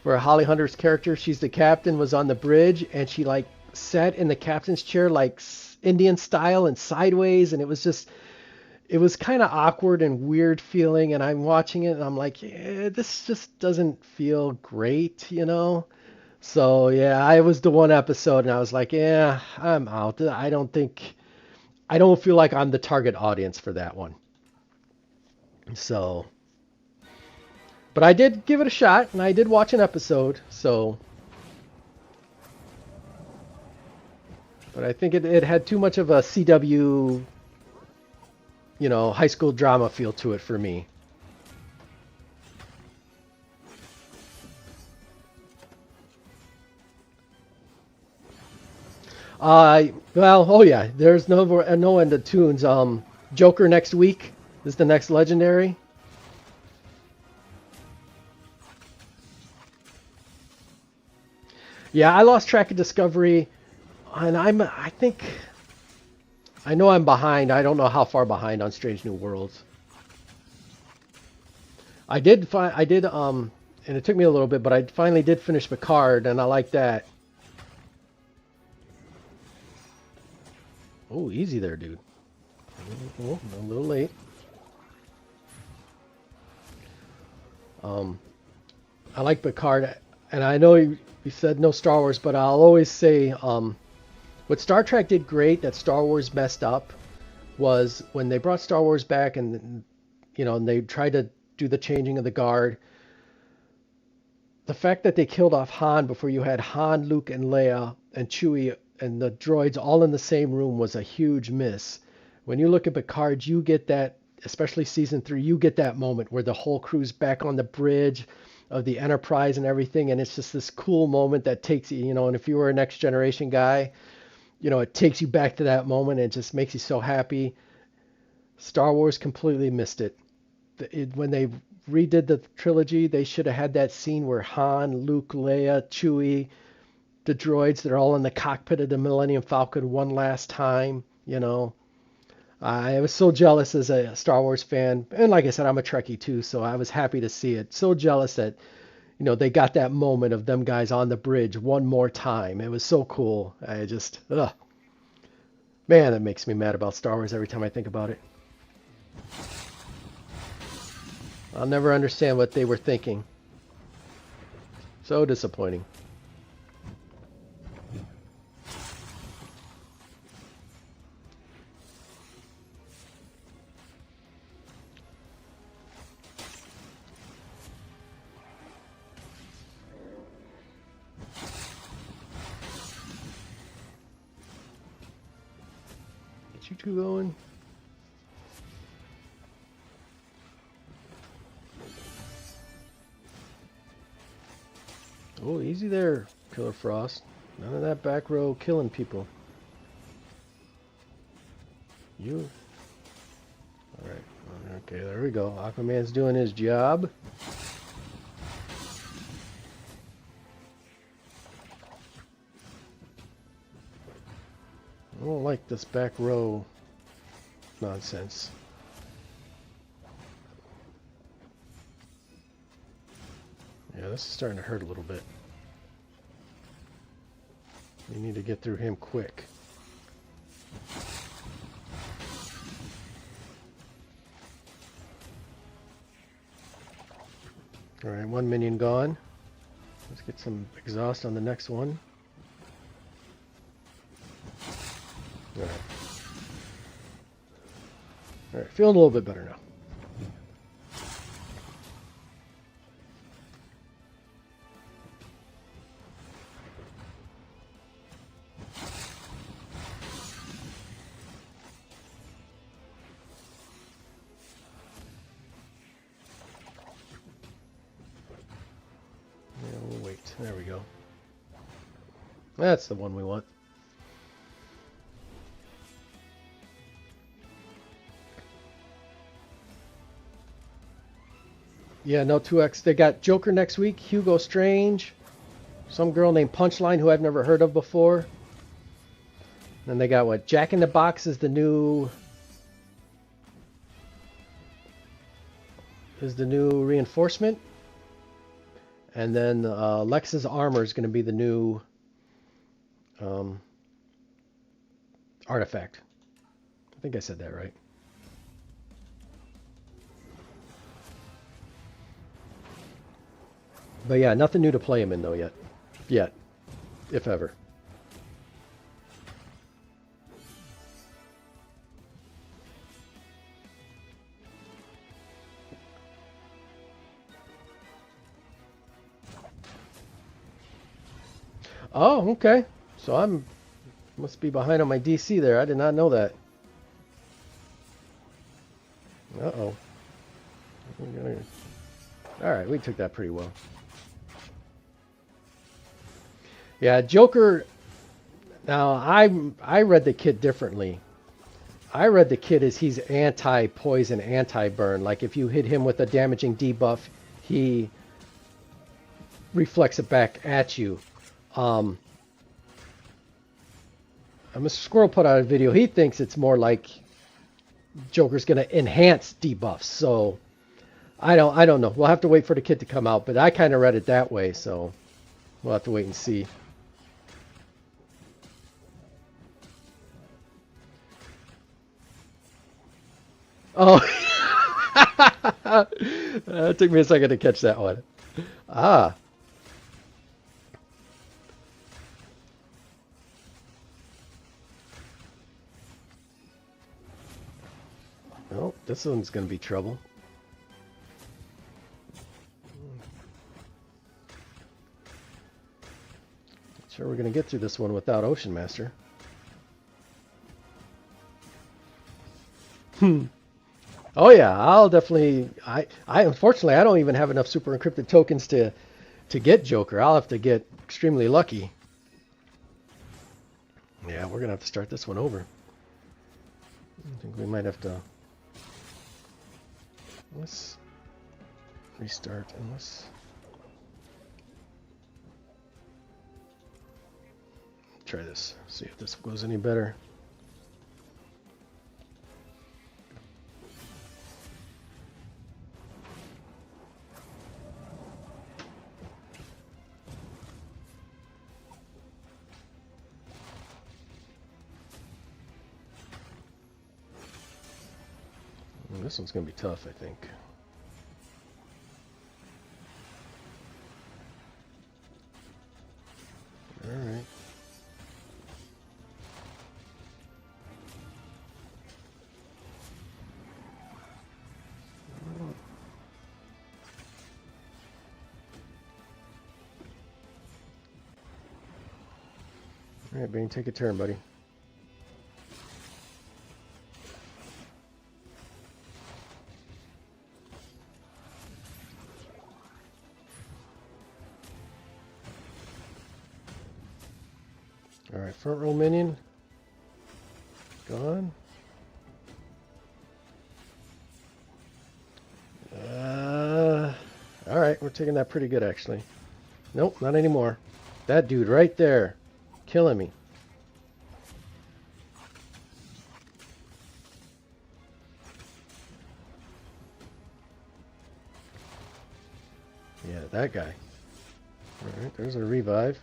where Holly Hunter's character, she's the captain, was on the bridge and she like sat in the captain's chair like Indian style and sideways, and it was kind of awkward and weird feeling. And I'm watching it and I'm like, this just doesn't feel great, you know? So yeah, I was the one episode and I was like, yeah, I'm out. I don't feel like I'm the target audience for that one. So, but I did give it a shot and I did watch an episode. So, but I think it had too much of a CW, you know, high school drama feel to it for me. Well, oh yeah, there's no end of tunes. Joker next week is the next legendary. Yeah, I lost track of Discovery, and I think I know I'm behind. I don't know how far behind on Strange New Worlds. I did and it took me a little bit, but I finally did finish Picard, and I like that. Oh, easy there, dude. Oh, a little late. Um, I like Picard, and I know you said no Star Wars, but I'll always say what Star Trek did great that Star Wars messed up was when they brought Star Wars back and you know and they tried to do the changing of the guard. The fact that they killed off Han before you had Han, Luke, and Leia and Chewie and the droids all in the same room was a huge miss. When you look at Picard, you get that, especially season 3, you get that moment where the whole crew's back on the bridge of the Enterprise and everything, and it's just this cool moment that takes you, you know, and if you were a Next Generation guy, you know, it takes you back to that moment and it just makes you so happy. Star Wars completely missed it. When they redid the trilogy, they should have had that scene where Han, Luke, Leia, Chewie, the droids, they're all in the cockpit of the Millennium Falcon one last time, you know. I was so jealous as a Star Wars fan, and like I said, I'm a Trekkie too, so I was happy to see it. So jealous that, you know, they got that moment of them guys on the bridge one more time. It was so cool. I just, ugh. Man, that makes me mad about Star Wars every time I think about it. I'll never understand what they were thinking. So disappointing. Get you two going. Oh, easy there, Killer Frost. None of that back row killing people. You. Alright. Okay, there we go. Aquaman's doing his job. I don't like this back row nonsense. Yeah, this is starting to hurt a little bit. You need to get through him quick. Alright, one minion gone. Let's get some exhaust on the next one. Alright. Alright, feeling a little bit better now. Yeah, we'll wait. There we go. That's the one we want. Yeah, no 2X. They got Joker next week, Hugo Strange, some girl named Punchline who I've never heard of before. Then they got what? Jack in the Box is the new reinforcement. And then Lex's Armor is going to be the new artifact. I think I said that right. But yeah, nothing new to play him in though yet. Yet. If ever. Oh, okay. So I'm must be behind on my DC there. I did not know that. Uh-oh. Alright, we took that pretty well. Yeah, Joker. Now, I read the kit differently. I read the kit as he's anti-poison, anti-burn. Like, if you hit him with a damaging debuff, he reflects it back at you. Mr. Squirrel put out a video. He thinks it's more like Joker's going to enhance debuffs. So, I don't know. We'll have to wait for the kit to come out. But I kind of read it that way, so we'll have to wait and see. Oh, it took me a second to catch that one. Ah. Oh, this one's going to be trouble. Sure, we're going to get through this one without Ocean Master. Oh yeah, I'll definitely. I unfortunately I don't even have enough super encrypted tokens to get Joker. I'll have to get extremely lucky. Yeah, we're gonna have to start this one over. I think we might have to. Let's restart and let's try this. See if this goes any better. This one's going to be tough, I think. All right. All right, Bane, take a turn, buddy. Alright, front row minion. Gone. Alright, we're taking that pretty good actually. Nope, not anymore. That dude right there. Killing me. Yeah, that guy. Alright, there's a revive.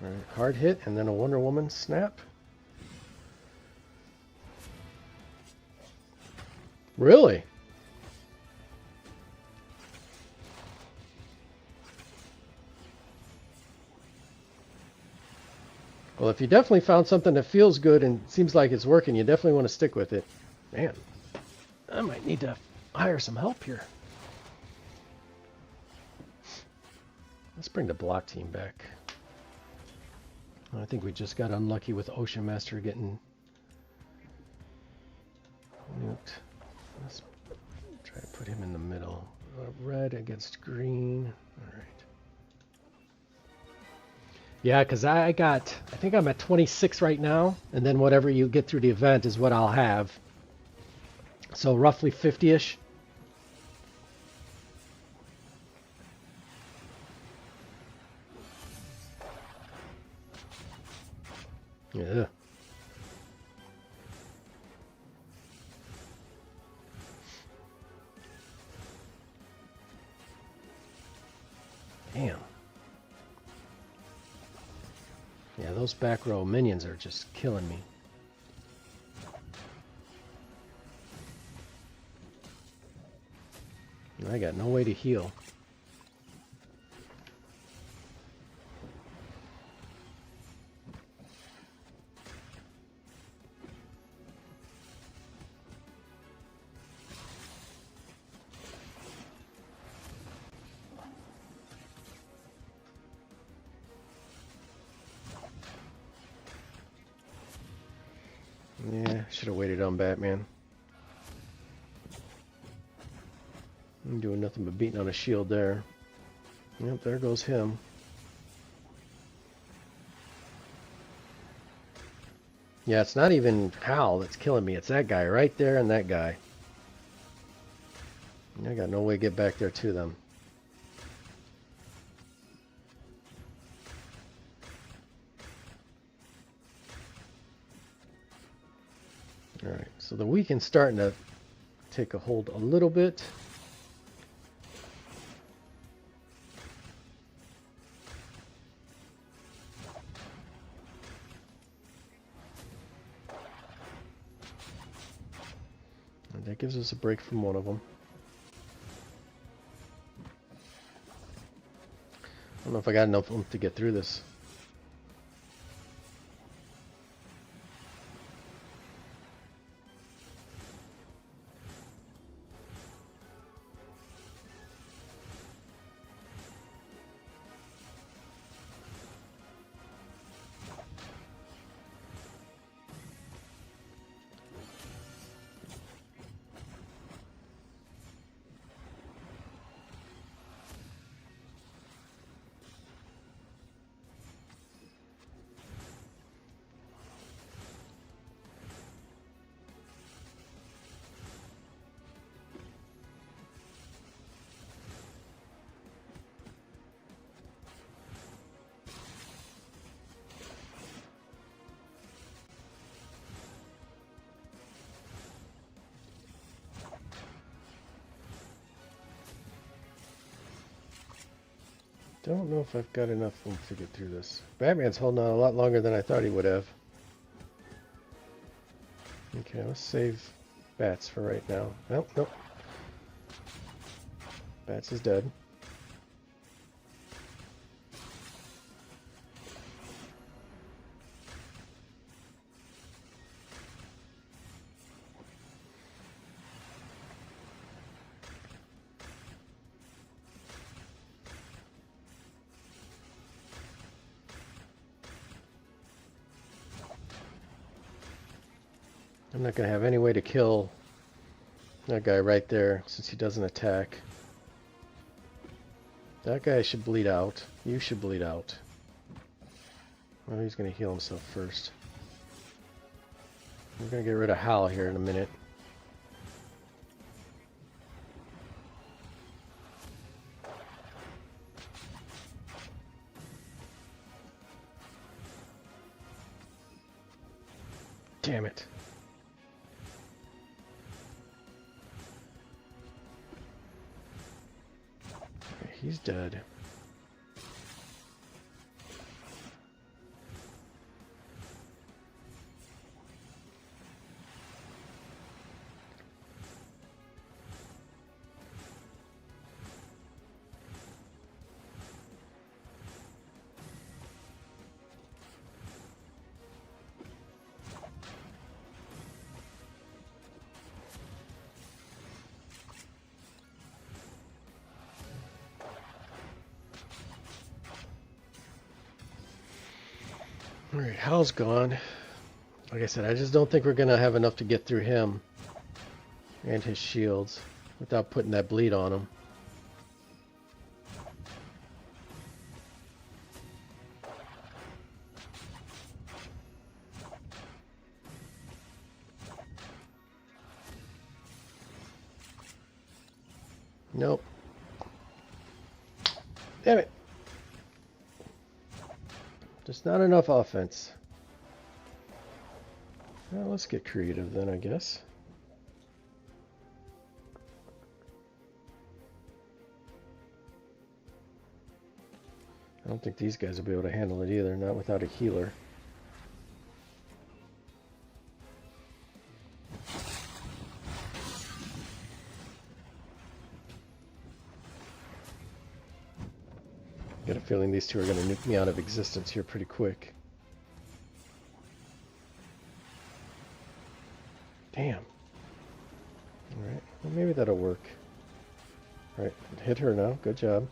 Alright, hard hit and then a Wonder Woman snap. Really? Well, if you definitely found something that feels good and seems like it's working, you definitely want to stick with it. Man, I might need to hire some help here. Let's bring the block team back. I think we just got unlucky with Ocean Master getting nuked. Let's try to put him in the middle. Red against green. All right. Yeah, because I think I'm at 26 right now, and then whatever you get through the event is what I'll have. So roughly 50-ish. Yeah. Damn. Yeah, those back row minions are just killing me. I got no way to heal. Yeah, should have waited on Batman. I'm doing nothing but beating on a shield there. Yep, there goes him. Yeah, it's not even Hal that's killing me. It's that guy right there and that guy. I got no way to get back there to them. Alright, so the weekend's starting to take a hold a little bit. And that gives us a break from one of them. I don't know if I got enough oomph to get through this. Don't know if I've got enough oomph to get through this. Batman's holding on a lot longer than I thought he would have. Okay, let's save Bats for right now. Nope, nope. Bats is dead. I'm not going to have any way to kill that guy right there since he doesn't attack. That guy should bleed out. You should bleed out. Well, he's going to heal himself first. We're going to get rid of Hal here in a minute. Damn it. He's dead. Alright, Hal's gone. Like I said, I just don't think we're going to have enough to get through him and his shields without putting that bleed on him. Nope. Damn it. Just not enough offense. Well, let's get creative then, I guess. I don't think these guys will be able to handle it either, not without a healer. Got a feeling these two are going to nuke me out of existence here pretty quick. Damn. Alright, well maybe that'll work. Alright, hit her now. Good job.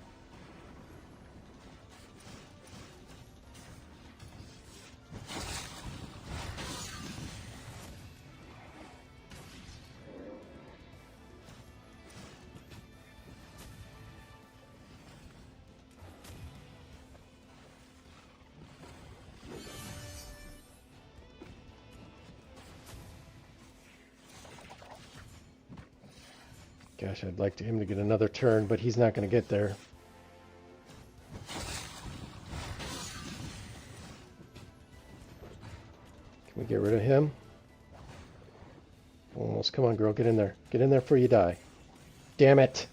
Gosh, I'd like him to get another turn, but he's not going to get there. Can we get rid of him? Almost. Come on, girl. Get in there. Get in there before you die. Damn it.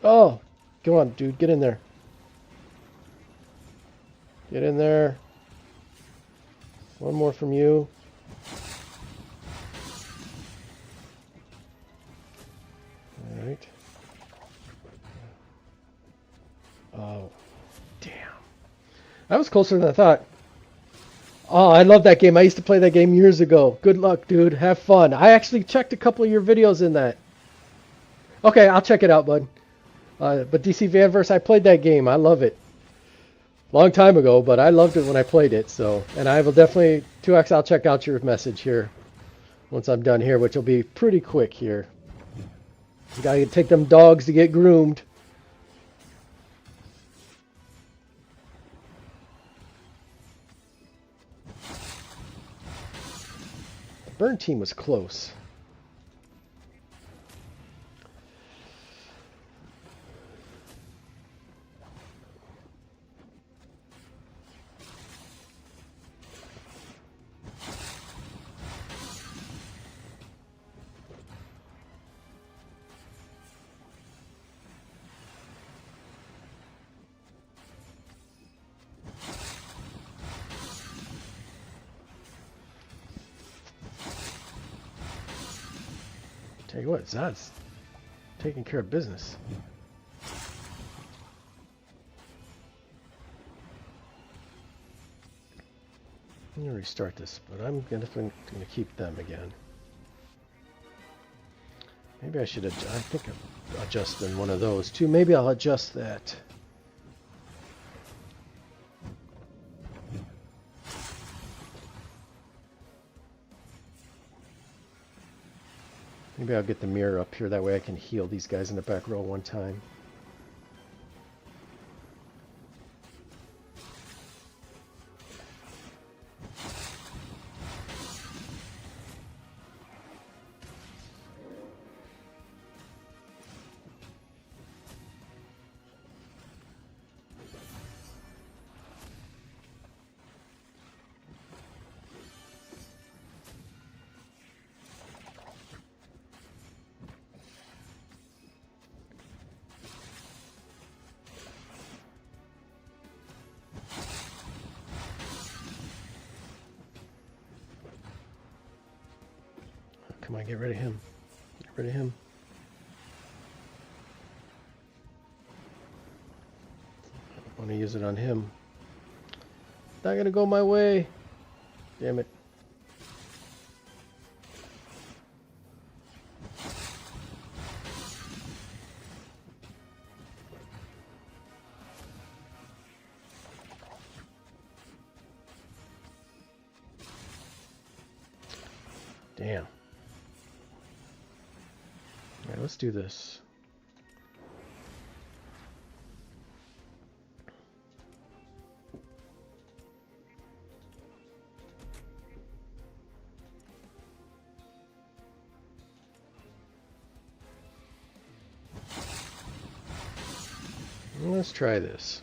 Oh, go on, dude. Get in there. Get in there. One more from you. Alright. Oh, damn. That was closer than I thought. Oh, I love that game. I used to play that game years ago. Good luck, dude. Have fun. I actually checked a couple of your videos in that. Okay, I'll check it out, bud. But DC Vanverse, I played that game. I love it. Long time ago, but I loved it when I played it. So, and I will definitely, 2X, I'll check out your message here once I'm done here, which will be pretty quick here. You gotta take them dogs to get groomed. The burn team was close. Tell you what, Zod's taking care of business. I'm gonna restart this, but I'm gonna keep them again. Maybe I should adjust. I think I'm adjusting one of those too. Maybe I'll adjust that. Maybe I'll get the mirror up here, that way I can heal these guys in the back row one time. Come on, get rid of him. Get rid of him. I want to use it on him. Not gonna go my way. Damn it. Damn. Alright, let's do this. Let's try this.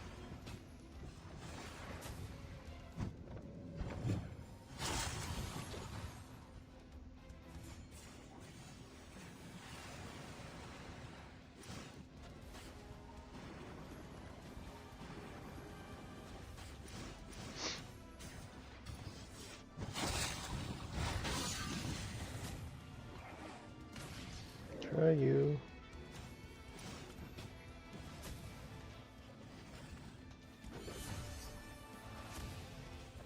Try you.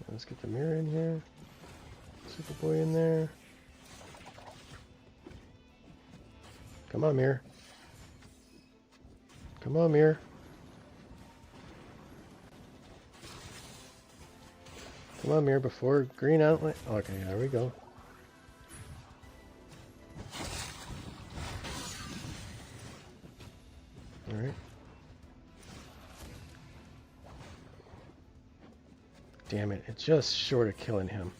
Let's get the mirror in here. Superboy in there. Come on, mirror. Come on, mirror. Come on, mirror, before green outlet. Okay, there we go. Alright. Damn it, it's just short of killing him.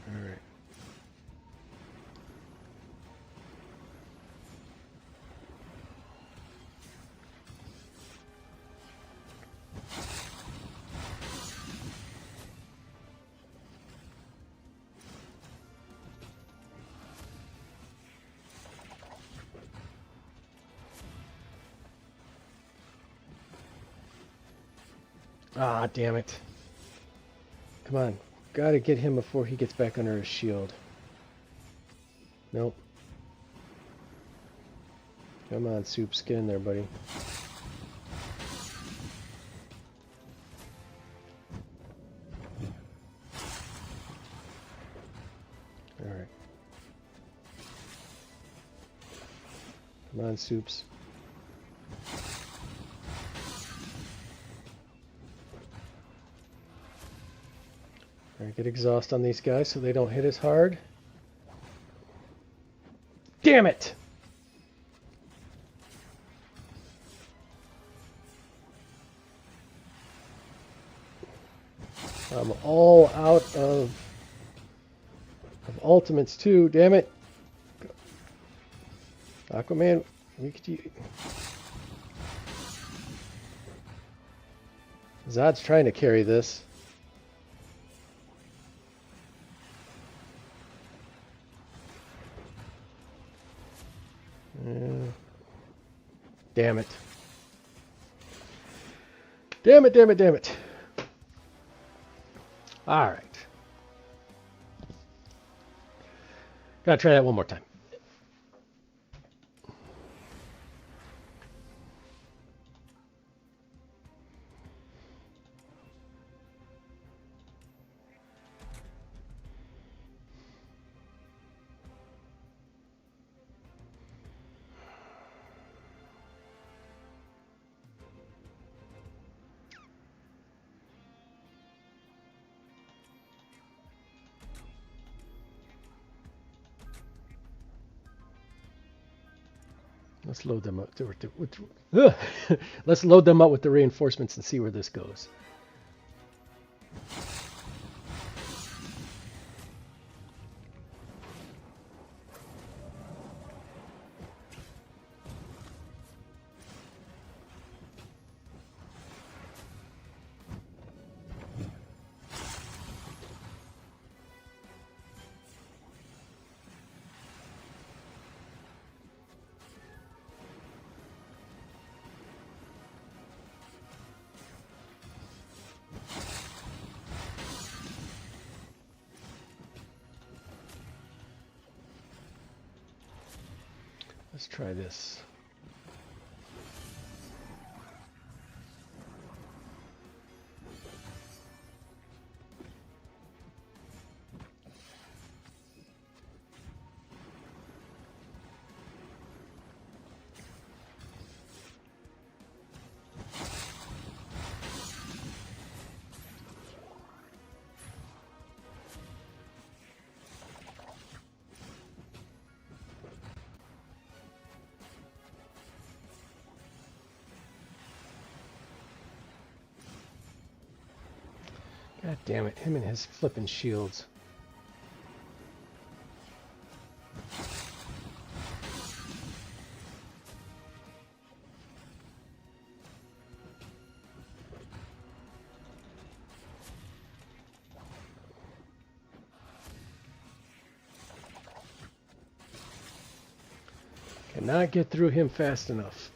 Alright. Ah, damn it. Come on. Gotta get him before he gets back under his shield. Nope. Come on, Soups. Get in there, buddy. Alright. Come on, Soups. Alright, get exhaust on these guys so they don't hit as hard. Damn it! I'm all out of ultimates too, damn it. Aquaman, we could use... Zod's trying to carry this. Damn it. Damn it, damn it, damn it. Alright. Gotta try that one more time. Let's load them up. Let's load them up with the reinforcements and see where this goes. Let's try this. God damn it, him and his flippin' shields. Cannot get through him fast enough.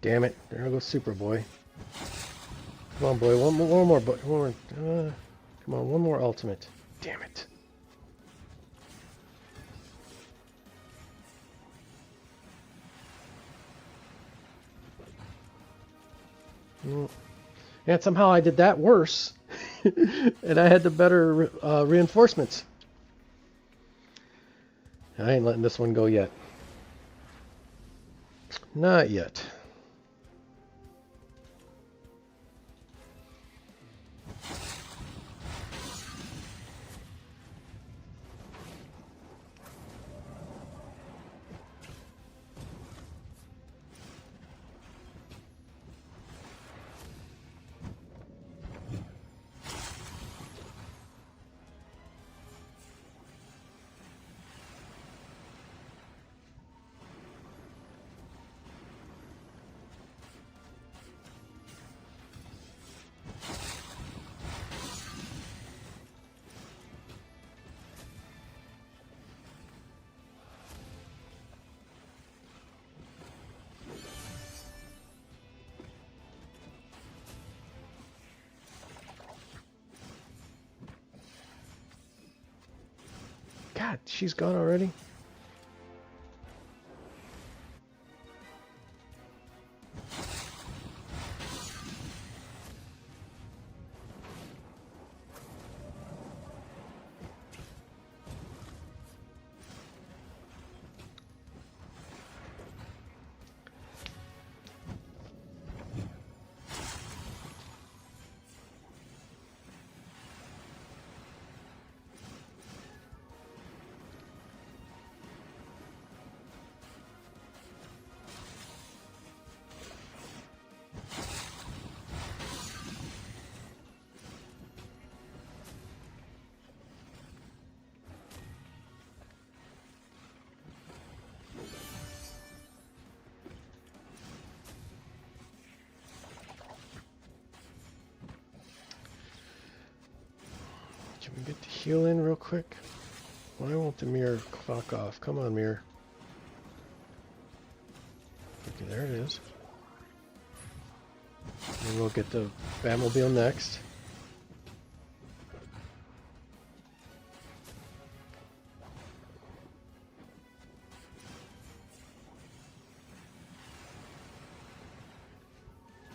Damn it! There goes Superboy. Come on, boy. One more. Come on, one more ultimate. Damn it! And somehow I did that worse, and I had the better reinforcements. I ain't letting this one go yet. Not yet. God, she's gone already? Can we get the heal in real quick? Why won't the mirror clock off? Come on, mirror. Okay, there it is. And we'll get the Batmobile next.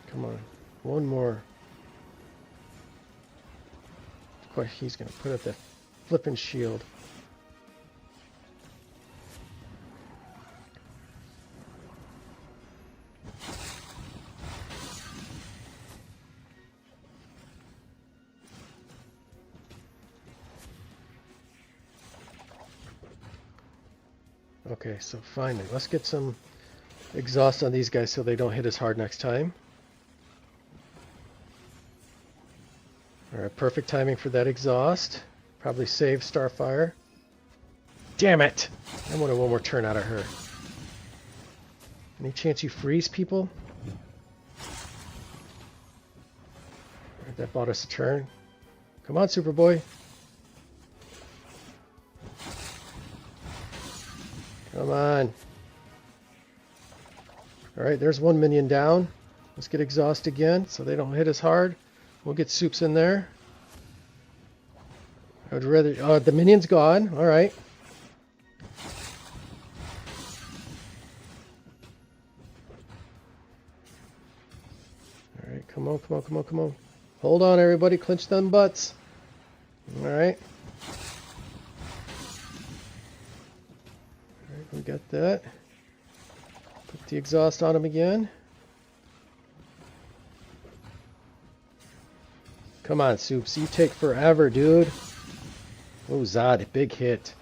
Come on, one more. Of course, he's going to put up that flippin' shield. Okay, so finally, let's get some exhaust on these guys so they don't hit us hard next time. Alright, perfect timing for that exhaust. Probably save Starfire. Damn it! I wanted one more turn out of her. Any chance you freeze people? Alright, that bought us a turn. Come on, Superboy. Come on. Alright, there's one minion down. Let's get exhaust again so they don't hit us hard. We'll get Soups in there. I would rather... Oh, the minion's gone. Alright. Alright, come on, come on, come on, come on. Hold on, everybody. Clinch them butts. Alright. Alright, we got that. Put the exhaust on him again. Come on, Soups. You take forever, dude. Oh, Zod. Big hit.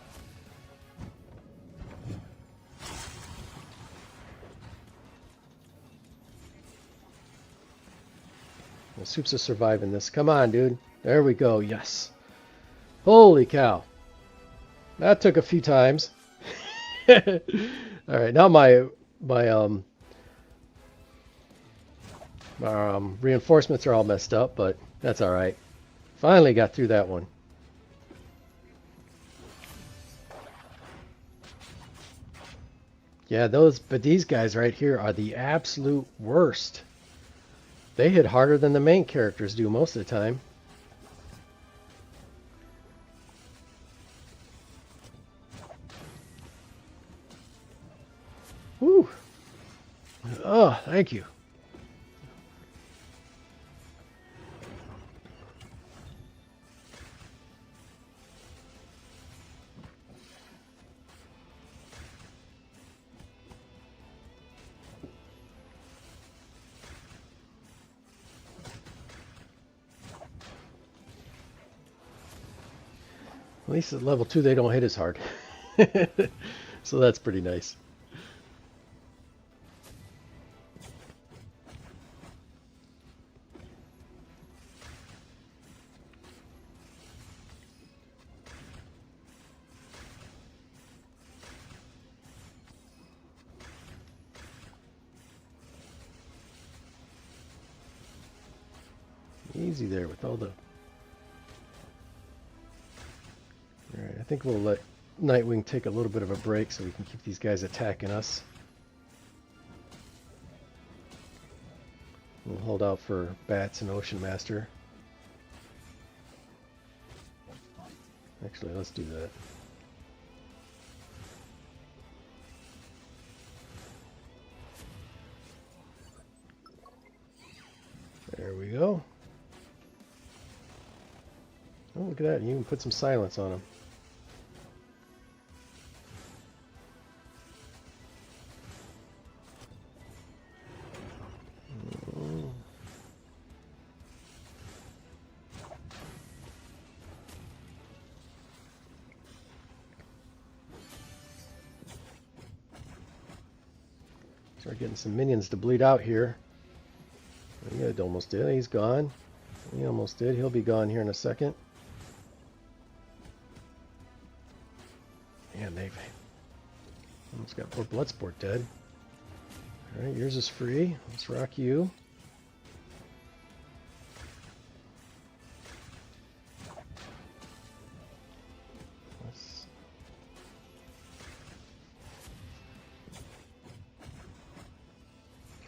Well, Soups is surviving this. Come on, dude. There we go. Yes. Holy cow. That took a few times. Alright, now my reinforcements are all messed up, but that's alright. Finally got through that one. Yeah, but these guys right here are the absolute worst. They hit harder than the main characters do most of the time. Woo! Oh, thank you. At least at level 2 they don't hit as hard. So that's pretty nice. Easy there with all the... Alright, I think we'll let Nightwing take a little bit of a break so we can keep these guys attacking us. We'll hold out for Bats and Ocean Master. Actually, let's do that. There we go. Oh, look at that. You can put some silence on them. Start getting some minions to bleed out here. Yeah, it almost did. He's gone. He almost did. He'll be gone here in a second. Man, they've almost got poor Bloodsport dead. Alright, yours is free. Let's rock you.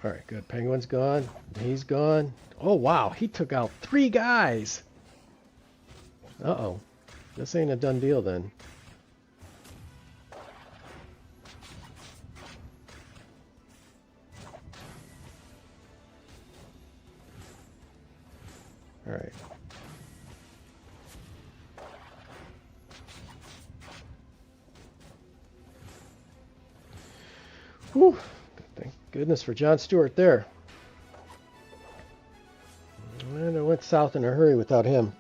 Alright, good. Penguin's gone. He's gone. Oh, wow. He took out 3 guys. Uh-oh. This ain't a done deal then. Alright. Whew. Thank goodness for John Stewart there. And I went south in a hurry without him.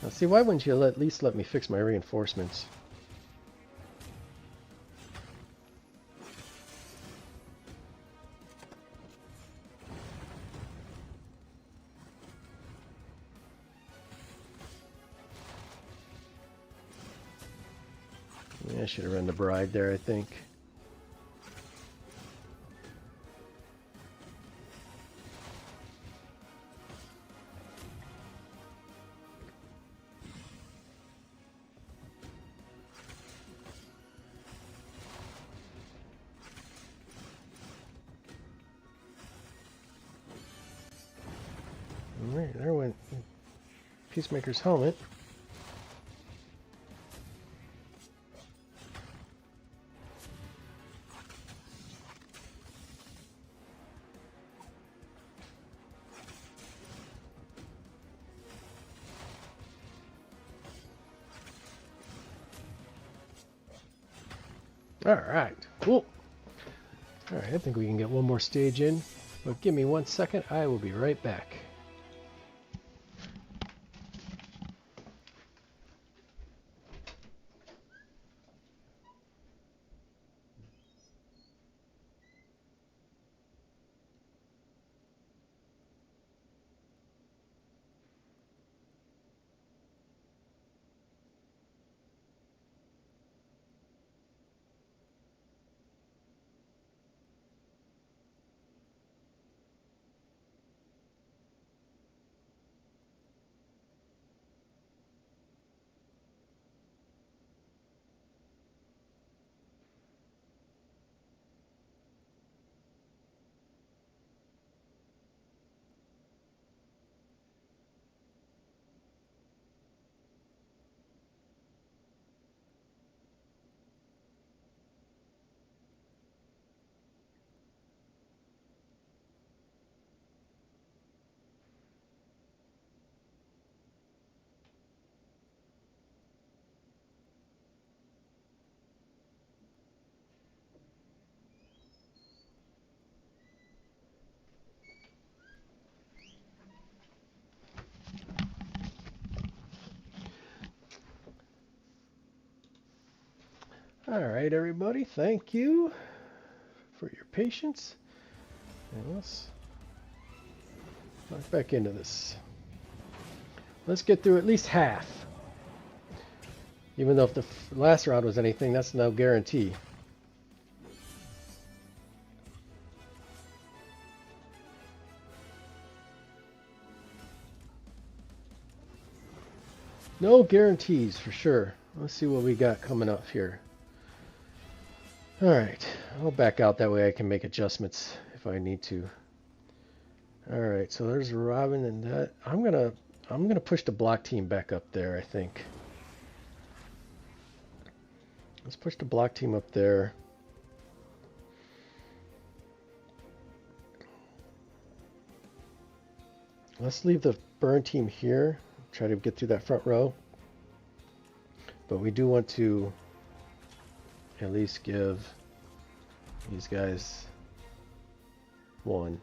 Now see, why wouldn't you at least let me fix my reinforcements? Yeah, I should have run the bride there, I think. Peacemaker's helmet. Alright, cool. Alright, I think we can get one more stage in, but give me 1 second, I will be right back. Alright, everybody, thank you for your patience. And let's knock back into this. Let's get through at least half. Even though if the last round was anything, that's no guarantee. No guarantees for sure. Let's see what we got coming up here. Alright, I'll back out, that way I can make adjustments if I need to. Alright, so there's Robin and that. I'm gonna push the block team back up there, I think. Let's push the block team up there. Let's leave the burn team here. Try to get through that front row. But we do want to at least give these guys one.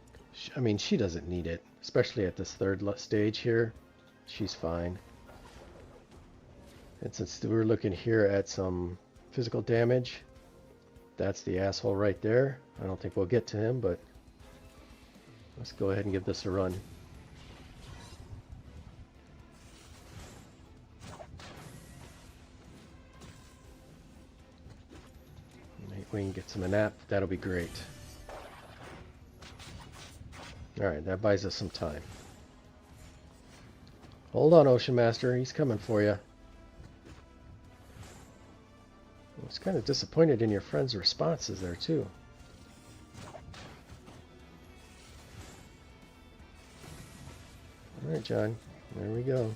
I mean, she doesn't need it, especially at this third stage here. She's fine. And since we're looking here at some physical damage, that's the asshole right there. I don't think we'll get to him, but let's go ahead and give this a run. We can get some of that. That'll be great. Alright, that buys us some time. Hold on, Ocean Master. He's coming for you. I was kind of disappointed in your friend's responses there, too. Alright, John. There we go.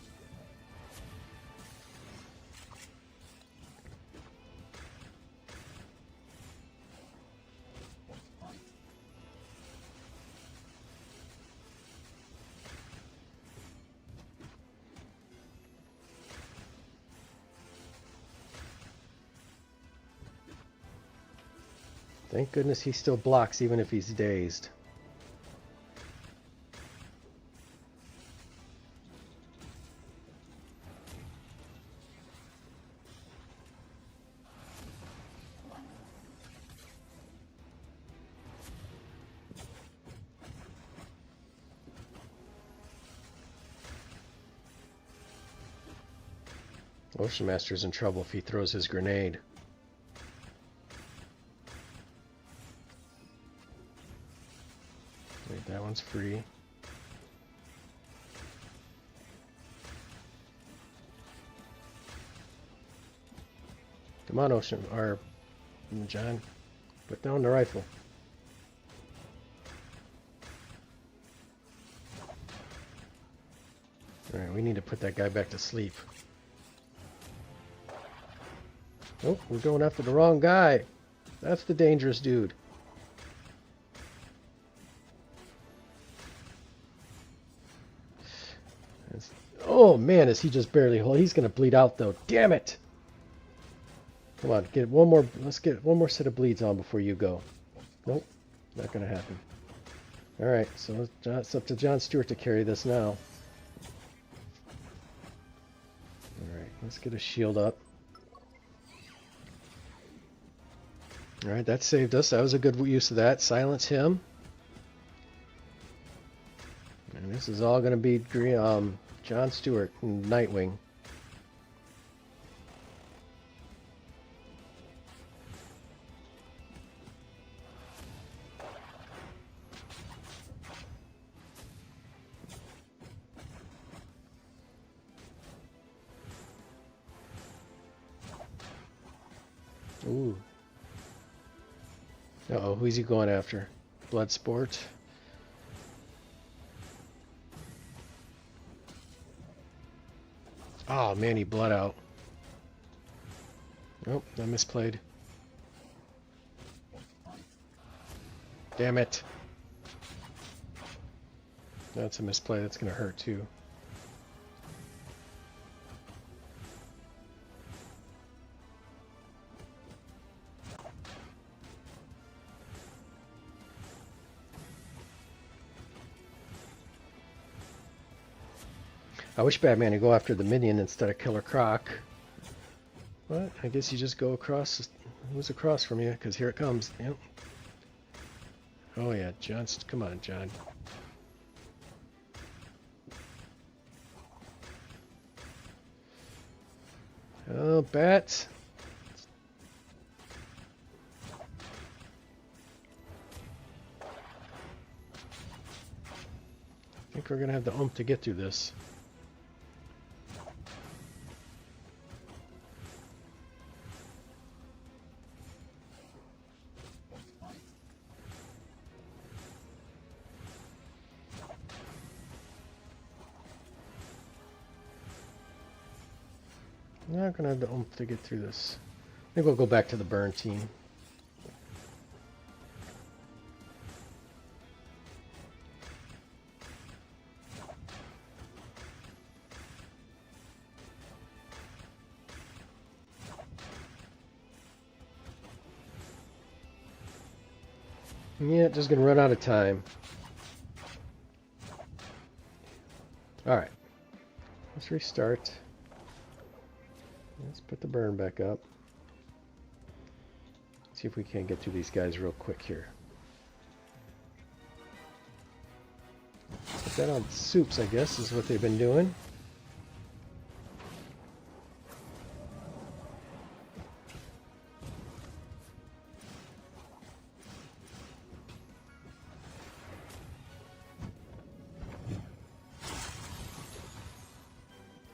Thank goodness he still blocks even if he's dazed. Ocean Master's in trouble if he throws his grenade. Wait, that one's free. Come on, Ocean, or John, put down the rifle. Alright, we need to put that guy back to sleep. Oh, we're going after the wrong guy. That's the dangerous dude. Oh man, is he just barely hold? He's gonna bleed out though. Damn it! Come on, get one more. Let's get one more set of bleeds on before you go. Nope, not gonna happen. All right, so it's up to John Stewart to carry this now. All right, let's get a shield up. All right, that saved us. That was a good use of that. Silence him. And this is all going to be John Stewart and Nightwing. Ooh. Uh-oh, who's he going after? Bloodsport. Oh man, he bled out. Nope, I misplayed. Damn it. That's a misplay. That's going to hurt too. I wish Batman would go after the minion instead of Killer Croc. But I guess you just go across. Who's across from you? Because here it comes. Yep. Oh yeah, John. Come on, John. Oh, Bat. I think we're going to have the oomph to get through this. I'm not going to have the oomph to get through this. I think we'll go back to the burn team. Yeah, just going to run out of time. Alright. Let's restart. Let's put the burn back up. See if we can't get through these guys real quick here. Put that on soups, I guess, is what they've been doing.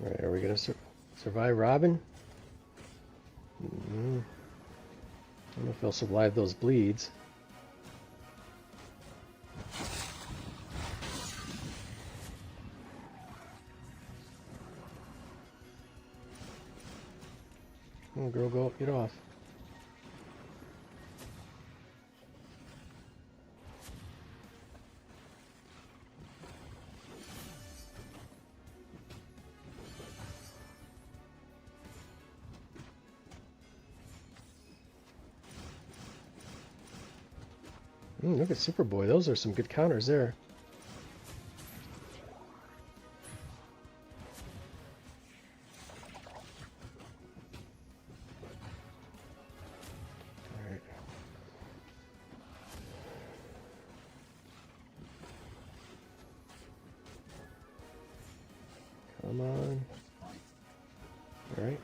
Alright, are we going to survive Robin? I don't know if he'll survive those bleeds. Come on, girl, go up, get off. Look at Superboy. Those are some good counters there. All right. Come on. All right.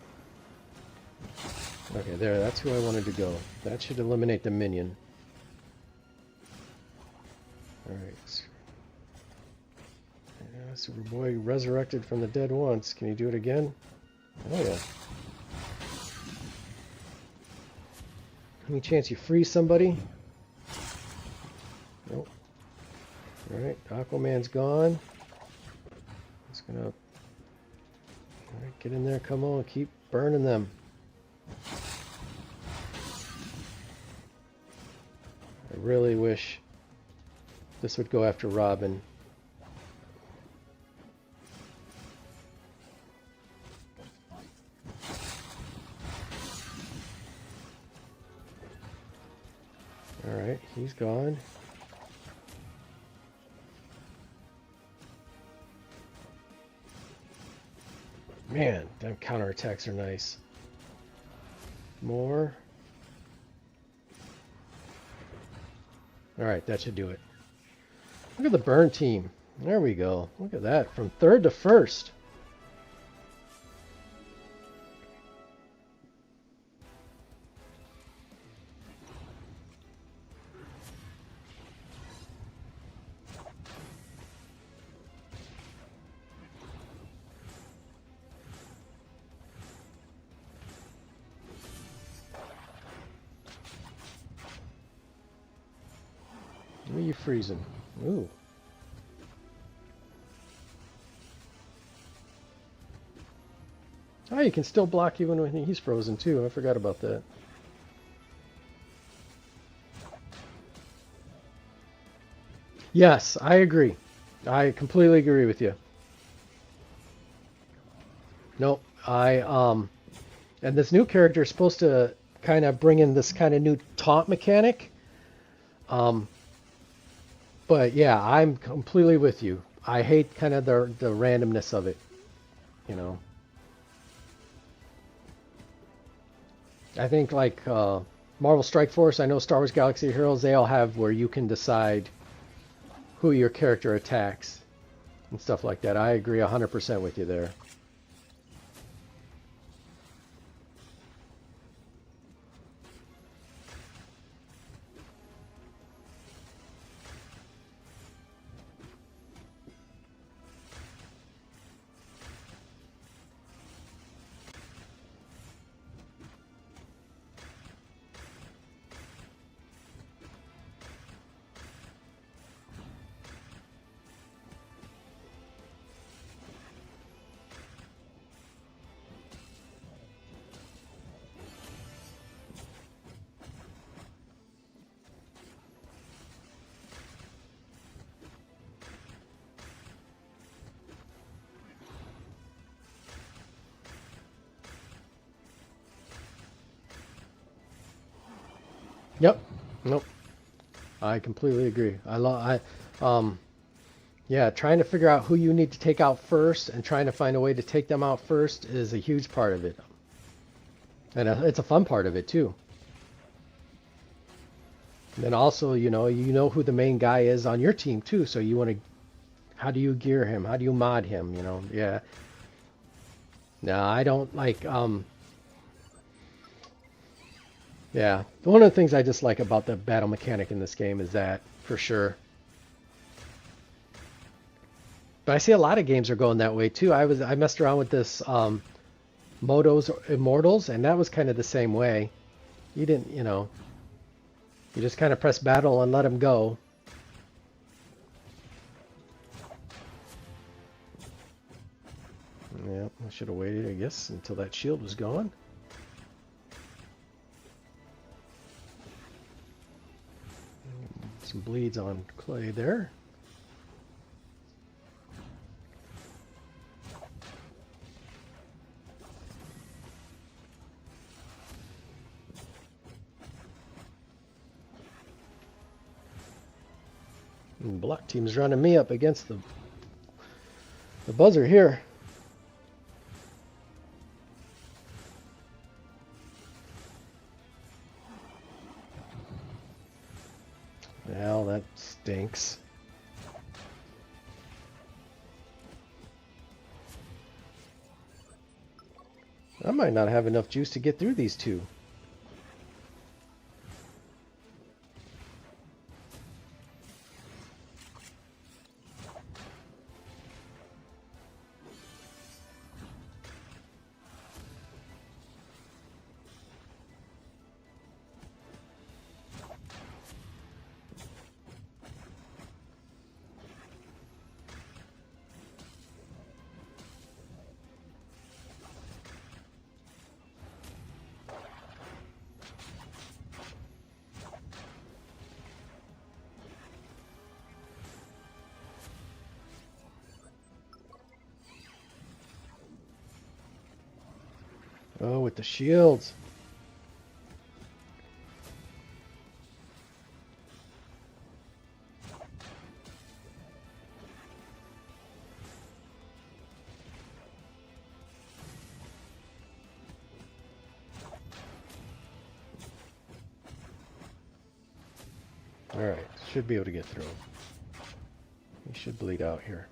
Okay, there. That's who I wanted to go. That should eliminate the minion. Alright. Yeah, Superboy resurrected from the dead once. Can you do it again? Oh yeah. Any chance you freeze somebody? Nope. Alright, Aquaman's gone. It's gonna Get in there, come on, keep burning them. I really wish this would go after Robin. Alright, he's gone. Man, them counterattacks are nice. More. Alright, that should do it. Look at the burn team. There we go. Look at that. From third to first. What are you freezing? Ooh. Oh, you can still block even when he's frozen too. I forgot about that. Yes, I agree. I completely agree with you. Nope. And this new character is supposed to kind of bring in this kind of new taunt mechanic. But yeah, I'm completely with you. I hate kind of the randomness of it, you know. I think like Marvel Strike Force, I know Star Wars Galaxy of Heroes, they all have where you can decide who your character attacks and stuff like that. I agree 100% with you there. Yep. Nope. I completely agree. Yeah, trying to figure out who you need to take out first and trying to find a way to take them out first is a huge part of it. And it's a fun part of it too. And then also, you know who the main guy is on your team too, so you want to, how do you gear him? How do you mod him, you know? Yeah. No, I don't like yeah, one of the things I dislike about the battle mechanic in this game is that, for sure. But I see a lot of games are going that way too. I messed around with this Moto's Immortals, and that was kind of the same way. You didn't, you just kind of press battle and let them go. Yeah, I should have waited, I guess, until that shield was gone. Some bleeds on Clay there. And Black team's running me up against the buzzer here. Well, that stinks. I might not have enough juice to get through these two. Oh, with the shields. Alright, should be able to get through him. He should bleed out here.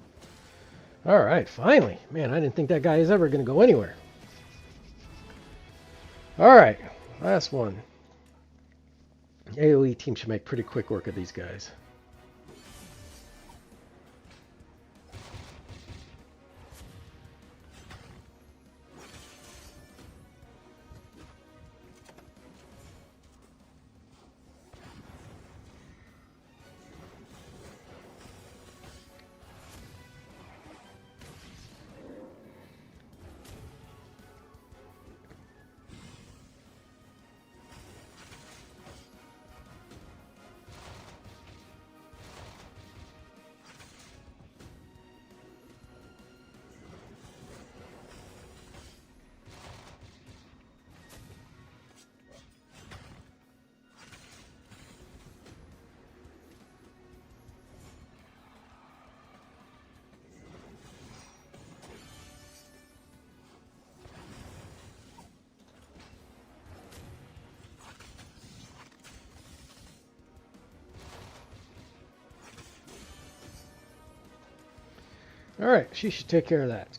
Alright, finally. Man, I didn't think that guy is ever going to go anywhere. Alright, last one. AoE team should make pretty quick work of these guys. Alright, she should take care of that.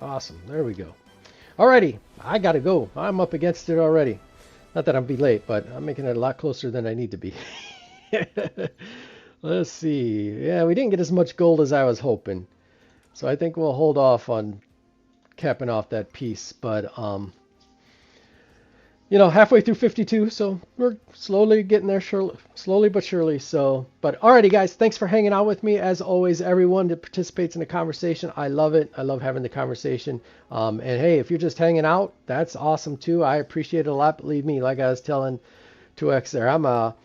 Awesome, there we go. Alrighty, I gotta go. I'm up against it already. Not that I'll be late, but I'm making it a lot closer than I need to be. Let's see. Yeah, we didn't get as much gold as I was hoping. So I think we'll hold off on capping off that piece. But, you know, halfway through 52, so we're slowly getting there, slowly but surely. So, but alrighty, guys, thanks for hanging out with me. As always, everyone that participates in the conversation, I love it. I love having the conversation. And hey, if you're just hanging out, that's awesome too. I appreciate it a lot. Believe me, like I was telling 2X there, I'm a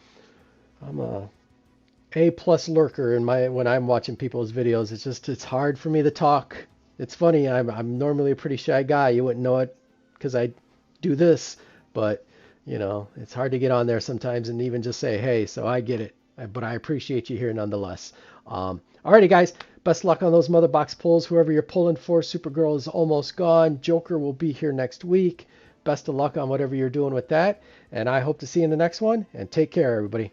A+ lurker in when I'm watching people's videos. It's hard for me to talk. It's funny. I'm normally a pretty shy guy. You wouldn't know it because I do this. But, you know, it's hard to get on there sometimes and even just say, hey, so I get it. But I appreciate you here nonetheless. Alrighty, guys. Best luck on those mother box pulls. Whoever you're pulling for, Supergirl is almost gone. Joker will be here next week. Best of luck on whatever you're doing with that. And I hope to see you in the next one. And take care, everybody.